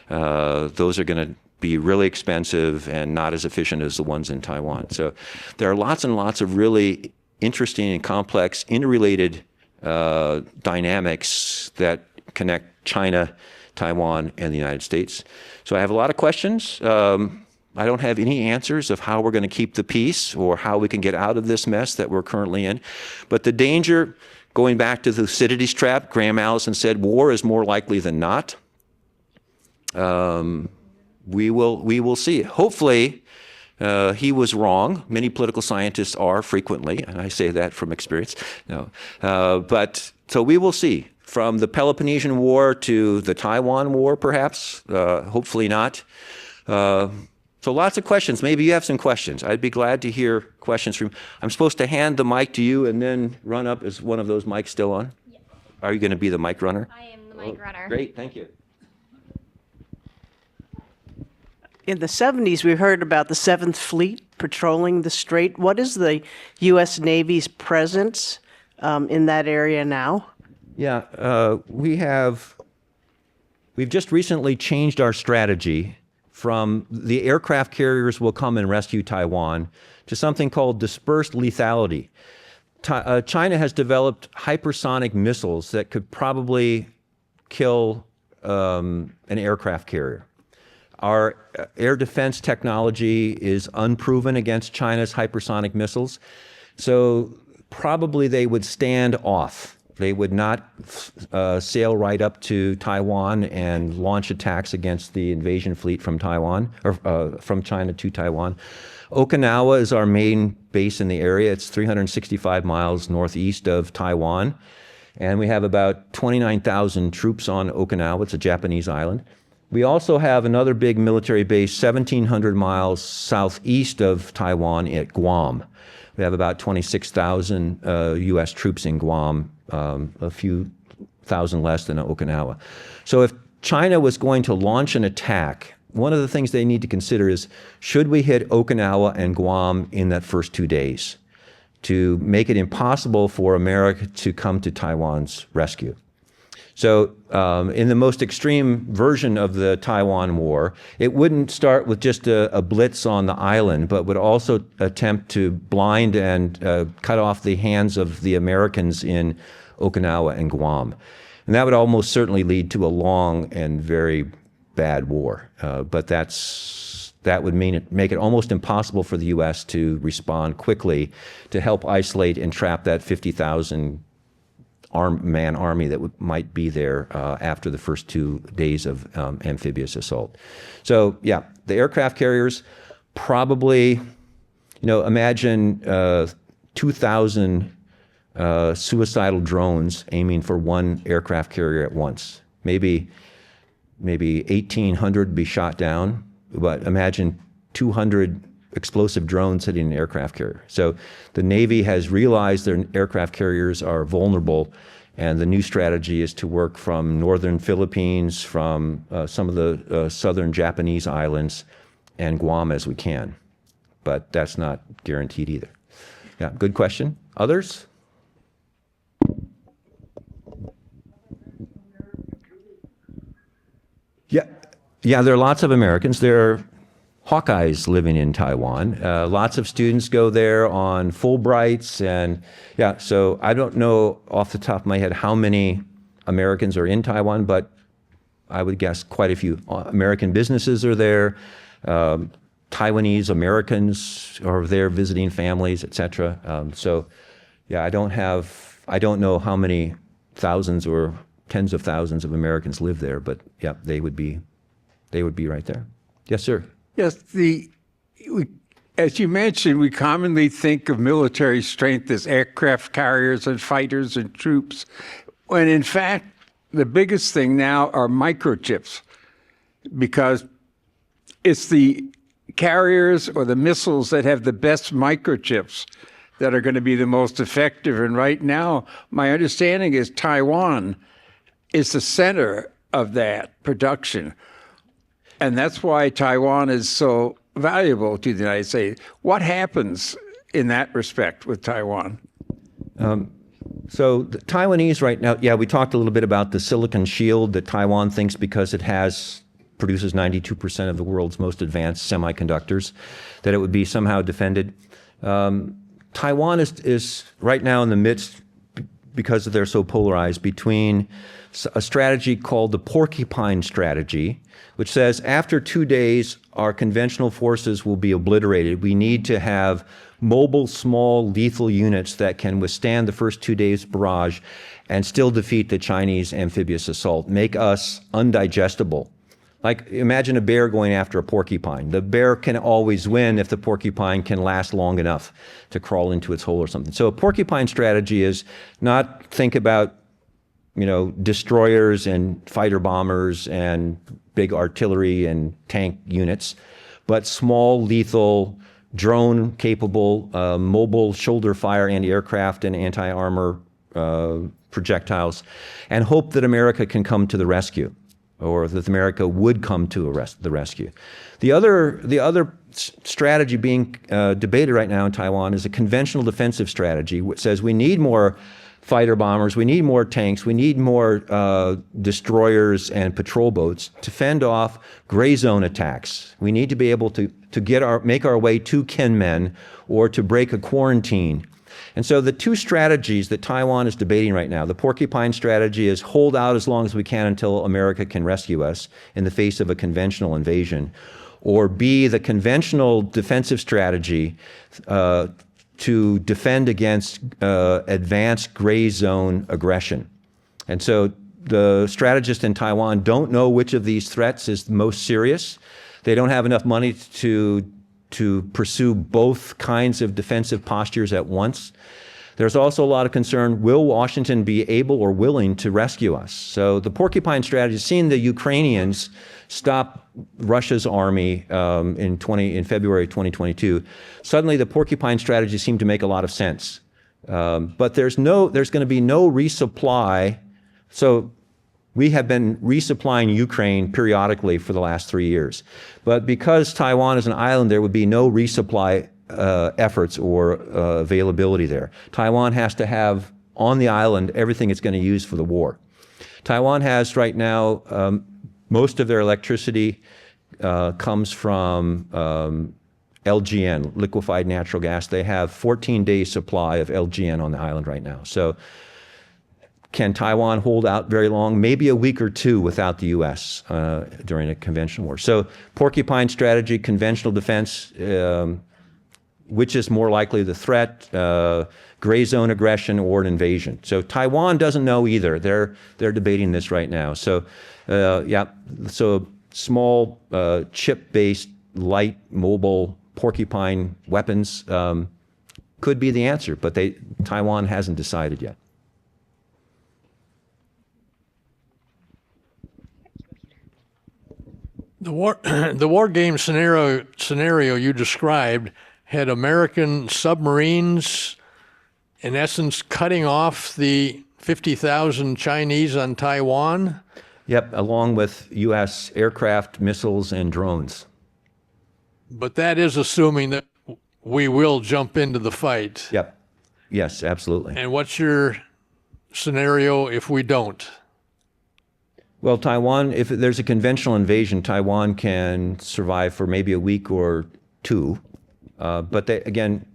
Those are going to be really expensive and not as efficient as the ones in Taiwan. So there are lots and lots of really interesting and complex interrelated dynamics that connect China, Taiwan, and the United States. So I have a lot of questions. I don't have any answers of how we're going to keep the peace or how we can get out of this mess that we're currently in. But the danger, going back to the Thucydides trap, Graham Allison said, war is more likely than not. We will see. Hopefully, he was wrong. Many political scientists are frequently, and I say that from experience. No, but so we will see. From the Peloponnesian War to the Taiwan War, perhaps. Hopefully not. So lots of questions. Maybe you have some questions. I'd be glad to hear questions from you. I'm supposed to hand the mic to you and then run up. Is one of those mics still on? Yes. Are you going to be the mic runner? I am the mic runner. Great, thank you. In the 70s, we heard about the 7th Fleet patrolling the Strait. What is the U.S. Navy's presence in that area now? Yeah, we've just recently changed our strategy from the aircraft carriers will come and rescue Taiwan to something called dispersed lethality. China has developed hypersonic missiles that could probably kill an aircraft carrier. Our air defense technology is unproven against China's hypersonic missiles, so probably they would stand off. They would not sail right up to Taiwan and launch attacks against the invasion fleet from Taiwan, or from China to Taiwan. Okinawa is our main base in the area. It's 365 miles northeast of Taiwan. And we have about 29,000 troops on Okinawa. It's a Japanese island. We also have another big military base 1,700 miles southeast of Taiwan at Guam. We have about 26,000 U.S. troops in Guam, a few thousand less than Okinawa. So if China was going to launch an attack, one of the things they need to consider is, should we hit Okinawa and Guam in that first 2 days to make it impossible for America to come to Taiwan's rescue? So in the most extreme version of the Taiwan War, it wouldn't start with just a blitz on the island, but would also attempt to blind and cut off the hands of the Americans in Okinawa and Guam. And that would almost certainly lead to a long and very bad war. But that would make it almost impossible for the U.S. to respond quickly to help isolate and trap that 50,000 man army that might be there after the first 2 days of amphibious assault. So yeah, the aircraft carriers probably, imagine 2,000 suicidal drones aiming for one aircraft carrier at once. Maybe 1,800 be shot down, but imagine 200 explosive drones hitting an aircraft carrier. So the Navy has realized their aircraft carriers are vulnerable, and the new strategy is to work from northern Philippines, from some of the southern Japanese islands, and Guam as we can. But that's not guaranteed either. Yeah, good question. Others? Yeah, there are lots of Americans. There are Hawkeyes living in Taiwan. Lots of students go there on Fulbrights, and yeah, so I don't know off the top of my head how many Americans are in Taiwan, but I would guess quite a few. American businesses are there. Taiwanese Americans are there visiting families, etc. So yeah, I don't know how many thousands or tens of thousands of Americans live there, but yeah, they would be right there. Yes, sir. Yes, as you mentioned, we commonly think of military strength as aircraft carriers and fighters and troops, when in fact, the biggest thing now are microchips, because it's the carriers or the missiles that have the best microchips that are going to be the most effective. And right now, my understanding is Taiwan is the center of that production. And that's why Taiwan is so valuable to the United States. What happens in that respect with Taiwan? So the Taiwanese right now, yeah, we talked a little bit about the silicon shield that Taiwan thinks because it produces 92% of the world's most advanced semiconductors, that it would be somehow defended. Taiwan is right now in the midst, because they're so polarized, between a strategy called the porcupine strategy, which says after 2 days, our conventional forces will be obliterated. We need to have mobile, small, lethal units that can withstand the first 2 days barrage and still defeat the Chinese amphibious assault, make us undigestible. Like, imagine a bear going after a porcupine. The bear can always win if the porcupine can last long enough to crawl into its hole or something. So a porcupine strategy is not think about, destroyers and fighter bombers and big artillery and tank units, but small, lethal, drone-capable, mobile shoulder fire anti-aircraft and anti-armor projectiles, and hope that America can come to the rescue, or that America would come to the rescue. The other strategy being debated right now in Taiwan is a conventional defensive strategy, which says we need more fighter bombers, we need more tanks, we need more destroyers and patrol boats to fend off gray zone attacks. We need to be able to make our way to Kinmen or to break a quarantine. And so the two strategies that Taiwan is debating right now, the porcupine strategy is hold out as long as we can until America can rescue us in the face of a conventional invasion, or B, the conventional defensive strategy to defend against advanced gray zone aggression. And so the strategists in Taiwan don't know which of these threats is the most serious. They don't have enough money to pursue both kinds of defensive postures at once. There's also a lot of concern, will Washington be able or willing to rescue us? So the porcupine strategy, seeing the Ukrainians stop Russia's army in February 2022, suddenly the porcupine strategy seemed to make a lot of sense. But there's going to be no resupply. So we have been resupplying Ukraine periodically for the last 3 years. But because Taiwan is an island, there would be no resupply efforts or availability there. Taiwan has to have on the island everything it's going to use for the war. Taiwan has right now, most of their electricity comes from LGN, liquefied natural gas. They have 14 days supply of LGN on the island right now. So can Taiwan hold out very long? Maybe a week or two without the U.S. During a conventional war. So porcupine strategy, conventional defense, which is more likely the threat, gray zone aggression or an invasion. So Taiwan doesn't know either. They're debating this right now. So so small chip-based, light, mobile porcupine weapons could be the answer, but Taiwan hasn't decided yet. The war game scenario you described had American submarines, in essence, cutting off the 50,000 Chinese on Taiwan? Yep, along with U.S. aircraft, missiles, and drones. But that is assuming that we will jump into the fight. Yep. Yes, absolutely. And what's your scenario if we don't? Well, Taiwan, if there's a conventional invasion, Taiwan can survive for maybe a week or two. But they, again,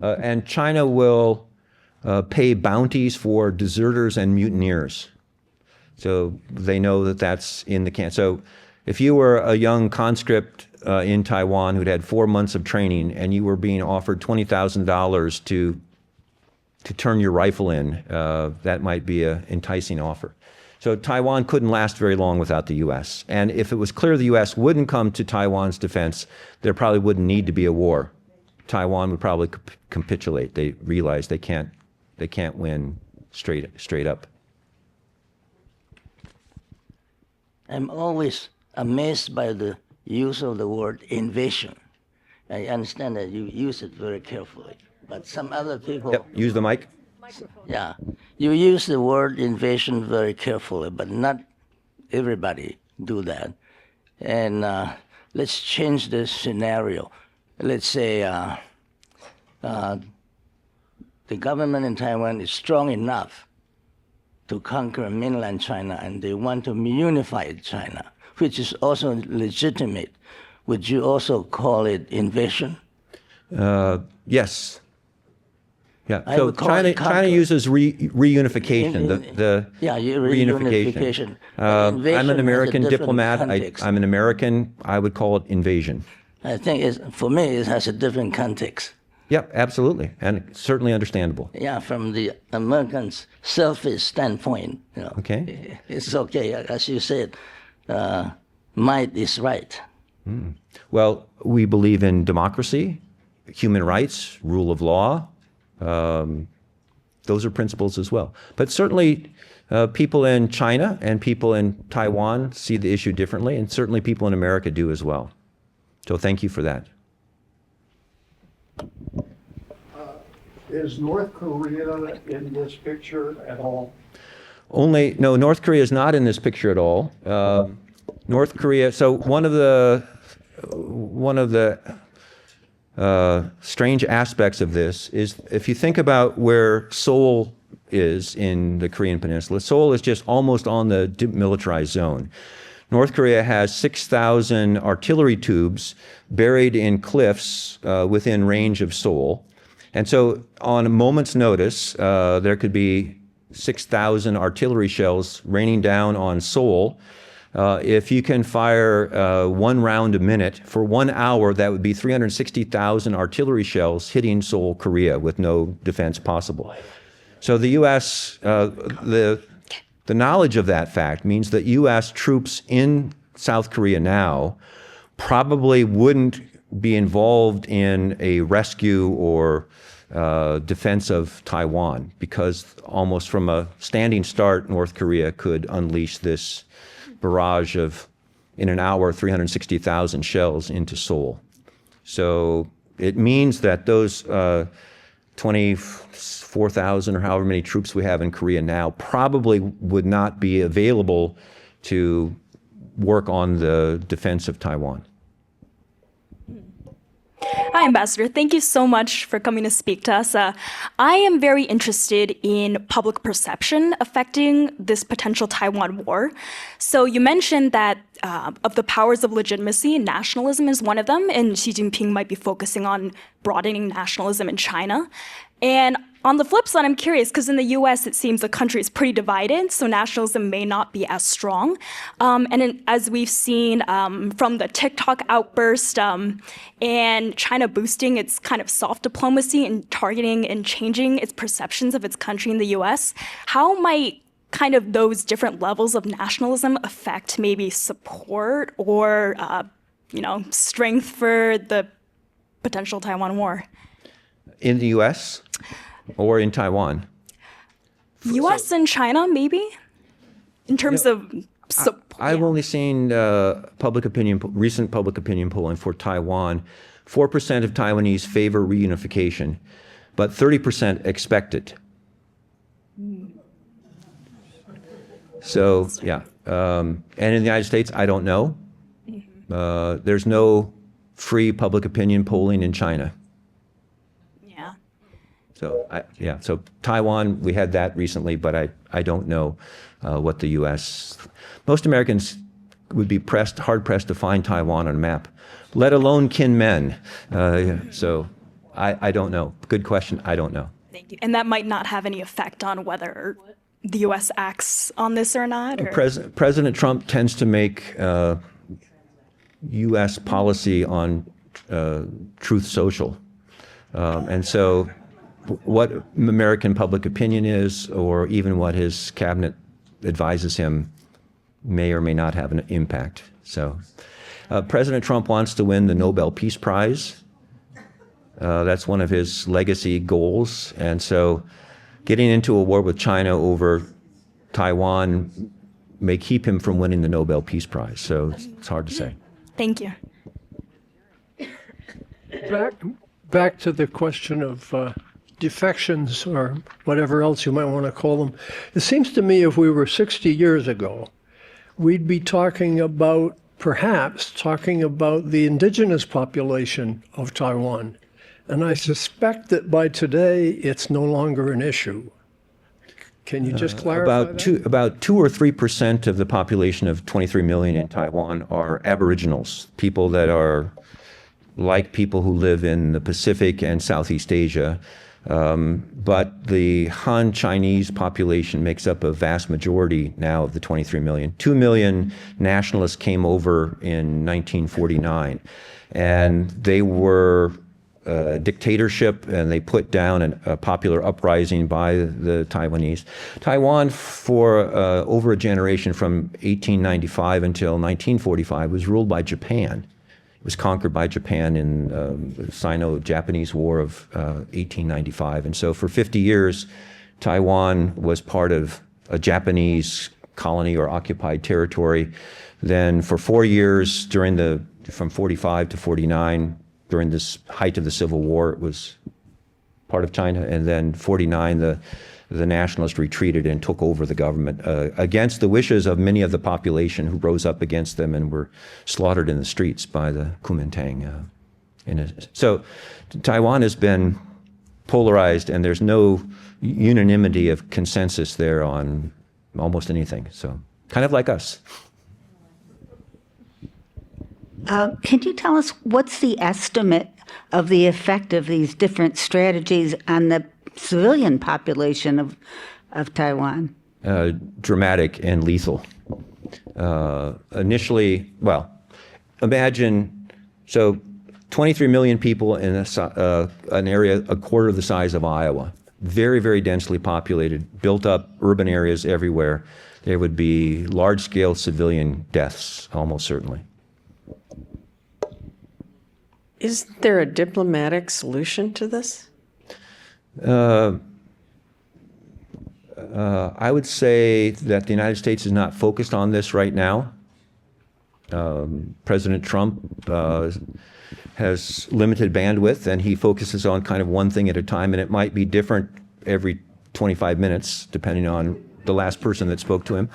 and China will pay bounties for deserters and mutineers. So they know that that's in the can. So if you were a young conscript in Taiwan who'd had 4 months of training and you were being offered $20,000 to turn your rifle in, that might be an enticing offer. So Taiwan couldn't last very long without the U.S. And if it was clear the U.S. wouldn't come to Taiwan's defense, there probably wouldn't need to be a war. Taiwan would probably capitulate. They realize they can't win straight up. I'm always amazed by the use of the word invasion. I understand that you use it very carefully, but some other people. Yep, use the mic. Yeah, you use the word invasion very carefully, but not everybody do that. And let's change the scenario. Let's say the government in Taiwan is strong enough to conquer mainland China, and they want to unify China, which is also legitimate. Would you also call it invasion? Yes. Yeah. So China uses reunification. Reunification. I'm an American diplomat. I'm an American. I would call it invasion. I think for me it has a different context. Yep, absolutely, and certainly understandable. Yeah, from the Americans' selfish standpoint, Okay. It's okay. As you said, might is right. Well, we believe in democracy, human rights, rule of law. Those are principles as well. But certainly people in China and people in Taiwan see the issue differently, and certainly people in America do as well. So thank you for that. Is North Korea in this picture at all? No, North Korea is not in this picture at all. North Korea, so one of the strange aspects of this is if you think about where Seoul is in the Korean Peninsula, Seoul is just almost on the demilitarized zone. North Korea has 6,000 artillery tubes buried in cliffs within range of Seoul. And so on a moment's notice, there could be 6,000 artillery shells raining down on Seoul. If you can fire 1 round a minute for 1 hour, that would be 360,000 artillery shells hitting Seoul, Korea, with no defense possible. So the U.S., the knowledge of that fact means that U.S. troops in South Korea now probably wouldn't be involved in a rescue or defense of Taiwan, because almost from a standing start, North Korea could unleash this barrage of, in an hour, 360,000 shells into Seoul. So it means that those 24,000 or however many troops we have in Korea now probably would not be available to work on the defense of Taiwan. Hi, Ambassador. Thank you so much for coming to speak to us. I am very interested in public perception affecting this potential Taiwan war. So you mentioned that of the powers of legitimacy, nationalism is one of them, and Xi Jinping might be focusing on broadening nationalism in China. And on the flip side, I'm curious, because in the US, it seems the country is pretty divided, so nationalism may not be as strong. As we've seen from the TikTok outburst and China boosting its kind of soft diplomacy and targeting and changing its perceptions of its country in the US, how might kind of those different levels of nationalism affect maybe support or, strength for the potential Taiwan war? In the U.S. or in Taiwan? U.S. and China, maybe, in terms of support. I've only seen recent public opinion polling for Taiwan. 4% of Taiwanese favor reunification, but 30% expect it. So, yeah. And in the United States, I don't know. There's no free public opinion polling in China. Yeah. So, so Taiwan, we had that recently, but I don't know what the U.S. Most Americans would be hard-pressed to find Taiwan on a map, let alone kin men. So I don't know. Good question. I don't know. Thank you. And that might not have any effect on whether the U.S. acts on this or not? Or? President Trump tends to make U.S. policy on Truth Social. And so what American public opinion is, or even what his cabinet advises him, may or may not have an impact. So President Trump wants to win the Nobel Peace Prize. That's one of his legacy goals. And so getting into a war with China over Taiwan may keep him from winning the Nobel Peace Prize. So it's hard to say. Thank you. Back to the question of defections or whatever else you might want to call them. It seems to me if we were 60 years ago, we'd be perhaps talking about the indigenous population of Taiwan. And I suspect that by today, it's no longer an issue. Can you just clarify that? About 2 or 3% of the population of 23 million in Taiwan are aboriginals, people that are like people who live in the Pacific and Southeast Asia. But the Han Chinese population makes up a vast majority now of the 23 million. 2 million nationalists came over in 1949, and they were dictatorship, and they put down a popular uprising by the Taiwanese. Taiwan, for over a generation from 1895 until 1945, was ruled by Japan. It was conquered by Japan in the Sino-Japanese War of 1895. And so for 50 years, Taiwan was part of a Japanese colony or occupied territory. Then for 4 years, from 45 to 49, during this height of the Civil War, it was part of China. And then 49, the nationalists retreated and took over the government against the wishes of many of the population who rose up against them and were slaughtered in the streets by the Kuomintang. So Taiwan has been polarized, and there's no unanimity of consensus there on almost anything. So kind of like us. Can you tell us what's the estimate of the effect of these different strategies on the civilian population of Taiwan? Dramatic and lethal. Initially, imagine, 23 million people in an area a quarter of the size of Iowa, very, very densely populated, built up urban areas everywhere. There would be large-scale civilian deaths, almost certainly. Is there a diplomatic solution to this? I would say that the United States is not focused on this right now. President Trump has limited bandwidth, and he focuses on kind of one thing at a time, and it might be different every 25 minutes, depending on the last person that spoke to him.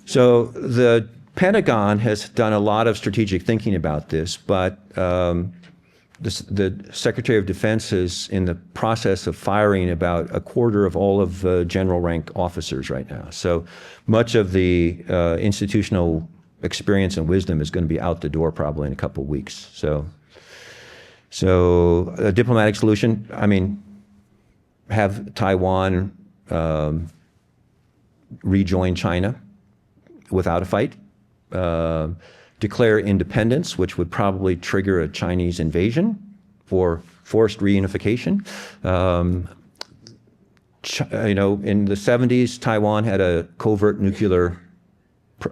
So the Pentagon has done a lot of strategic thinking about this, but the Secretary of Defense is in the process of firing about a quarter of all of the general rank officers right now. So much of the institutional experience and wisdom is going to be out the door probably in a couple of weeks. So a diplomatic solution, have Taiwan rejoin China without a fight, declare independence, which would probably trigger a Chinese invasion or forced reunification. In the 70s, Taiwan had a covert nuclear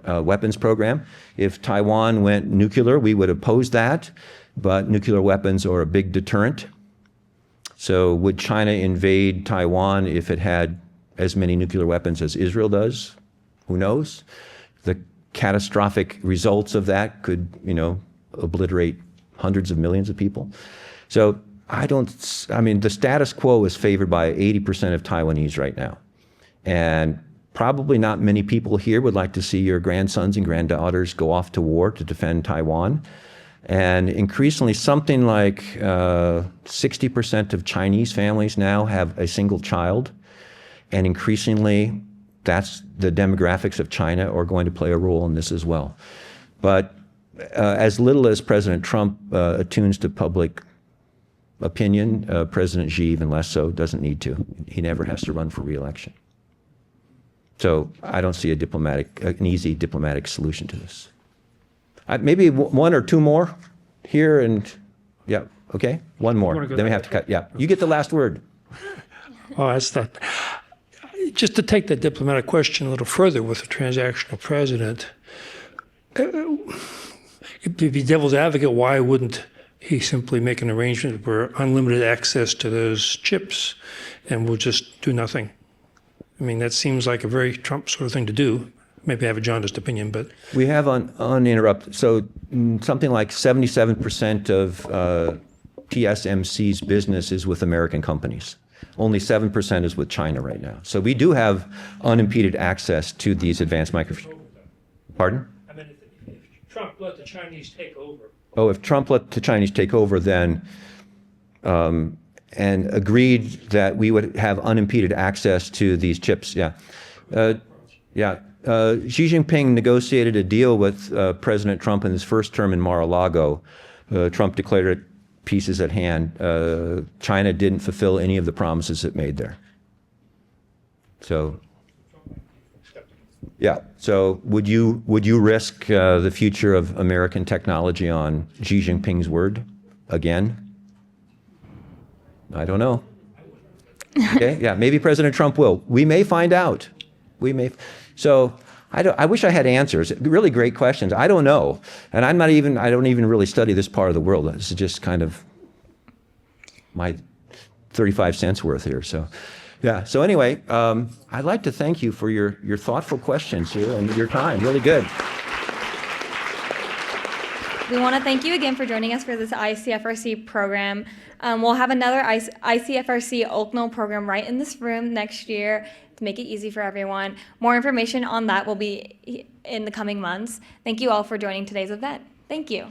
weapons program. If Taiwan went nuclear, we would oppose that, but nuclear weapons are a big deterrent. So would China invade Taiwan if it had as many nuclear weapons as Israel does? Who knows? The catastrophic results of that could, obliterate hundreds of millions of people. So the status quo is favored by 80% of Taiwanese right now. And probably not many people here would like to see your grandsons and granddaughters go off to war to defend Taiwan. And increasingly, something like 60% of Chinese families now have a single child. And increasingly, that's the demographics of China are going to play a role in this as well. But as little as President Trump attunes to public opinion, President Xi, even less so, doesn't need to. He never has to run for re-election. So I don't see an easy diplomatic solution to this. Maybe one or two more here, and yeah, okay, one more. Then we have to cut. Yeah, you get the last word. Oh, that's not. Just to take the diplomatic question a little further with the transactional president, to be devil's advocate, why wouldn't he simply make an arrangement for unlimited access to those chips and we'll just do nothing? I mean, that seems like a very Trump sort of thing to do. Maybe I have a jaundiced opinion, but... We have uninterrupted. So something like 77% of TSMC's business is with American companies. Only 7% is with China right now. So we do have unimpeded access to these advanced microchips. Pardon? I mean, if Trump let the Chinese take over. Oh, if Trump let the Chinese take over, then, and agreed that we would have unimpeded access to these chips, yeah. Xi Jinping negotiated a deal with President Trump in his first term in Mar-a-Lago. Trump declared it peace is at hand. China didn't fulfill any of the promises it made there. So, yeah. So would you risk the future of American technology on Xi Jinping's word again? I don't know. Okay. Yeah. Maybe President Trump will. We may find out. We may. So I wish I had answers. Really great questions. I don't know. And I don't even really study this part of the world. This is just kind of my 35 cents worth here. So, yeah. So anyway, I'd like to thank you for your thoughtful questions here and your time. Really good. We want to thank you again for joining us for this ICFRC program. We'll have another ICFRC Oaknell program right in this room next year to make it easy for everyone. More information on that will be in the coming months. Thank you all for joining today's event. Thank you.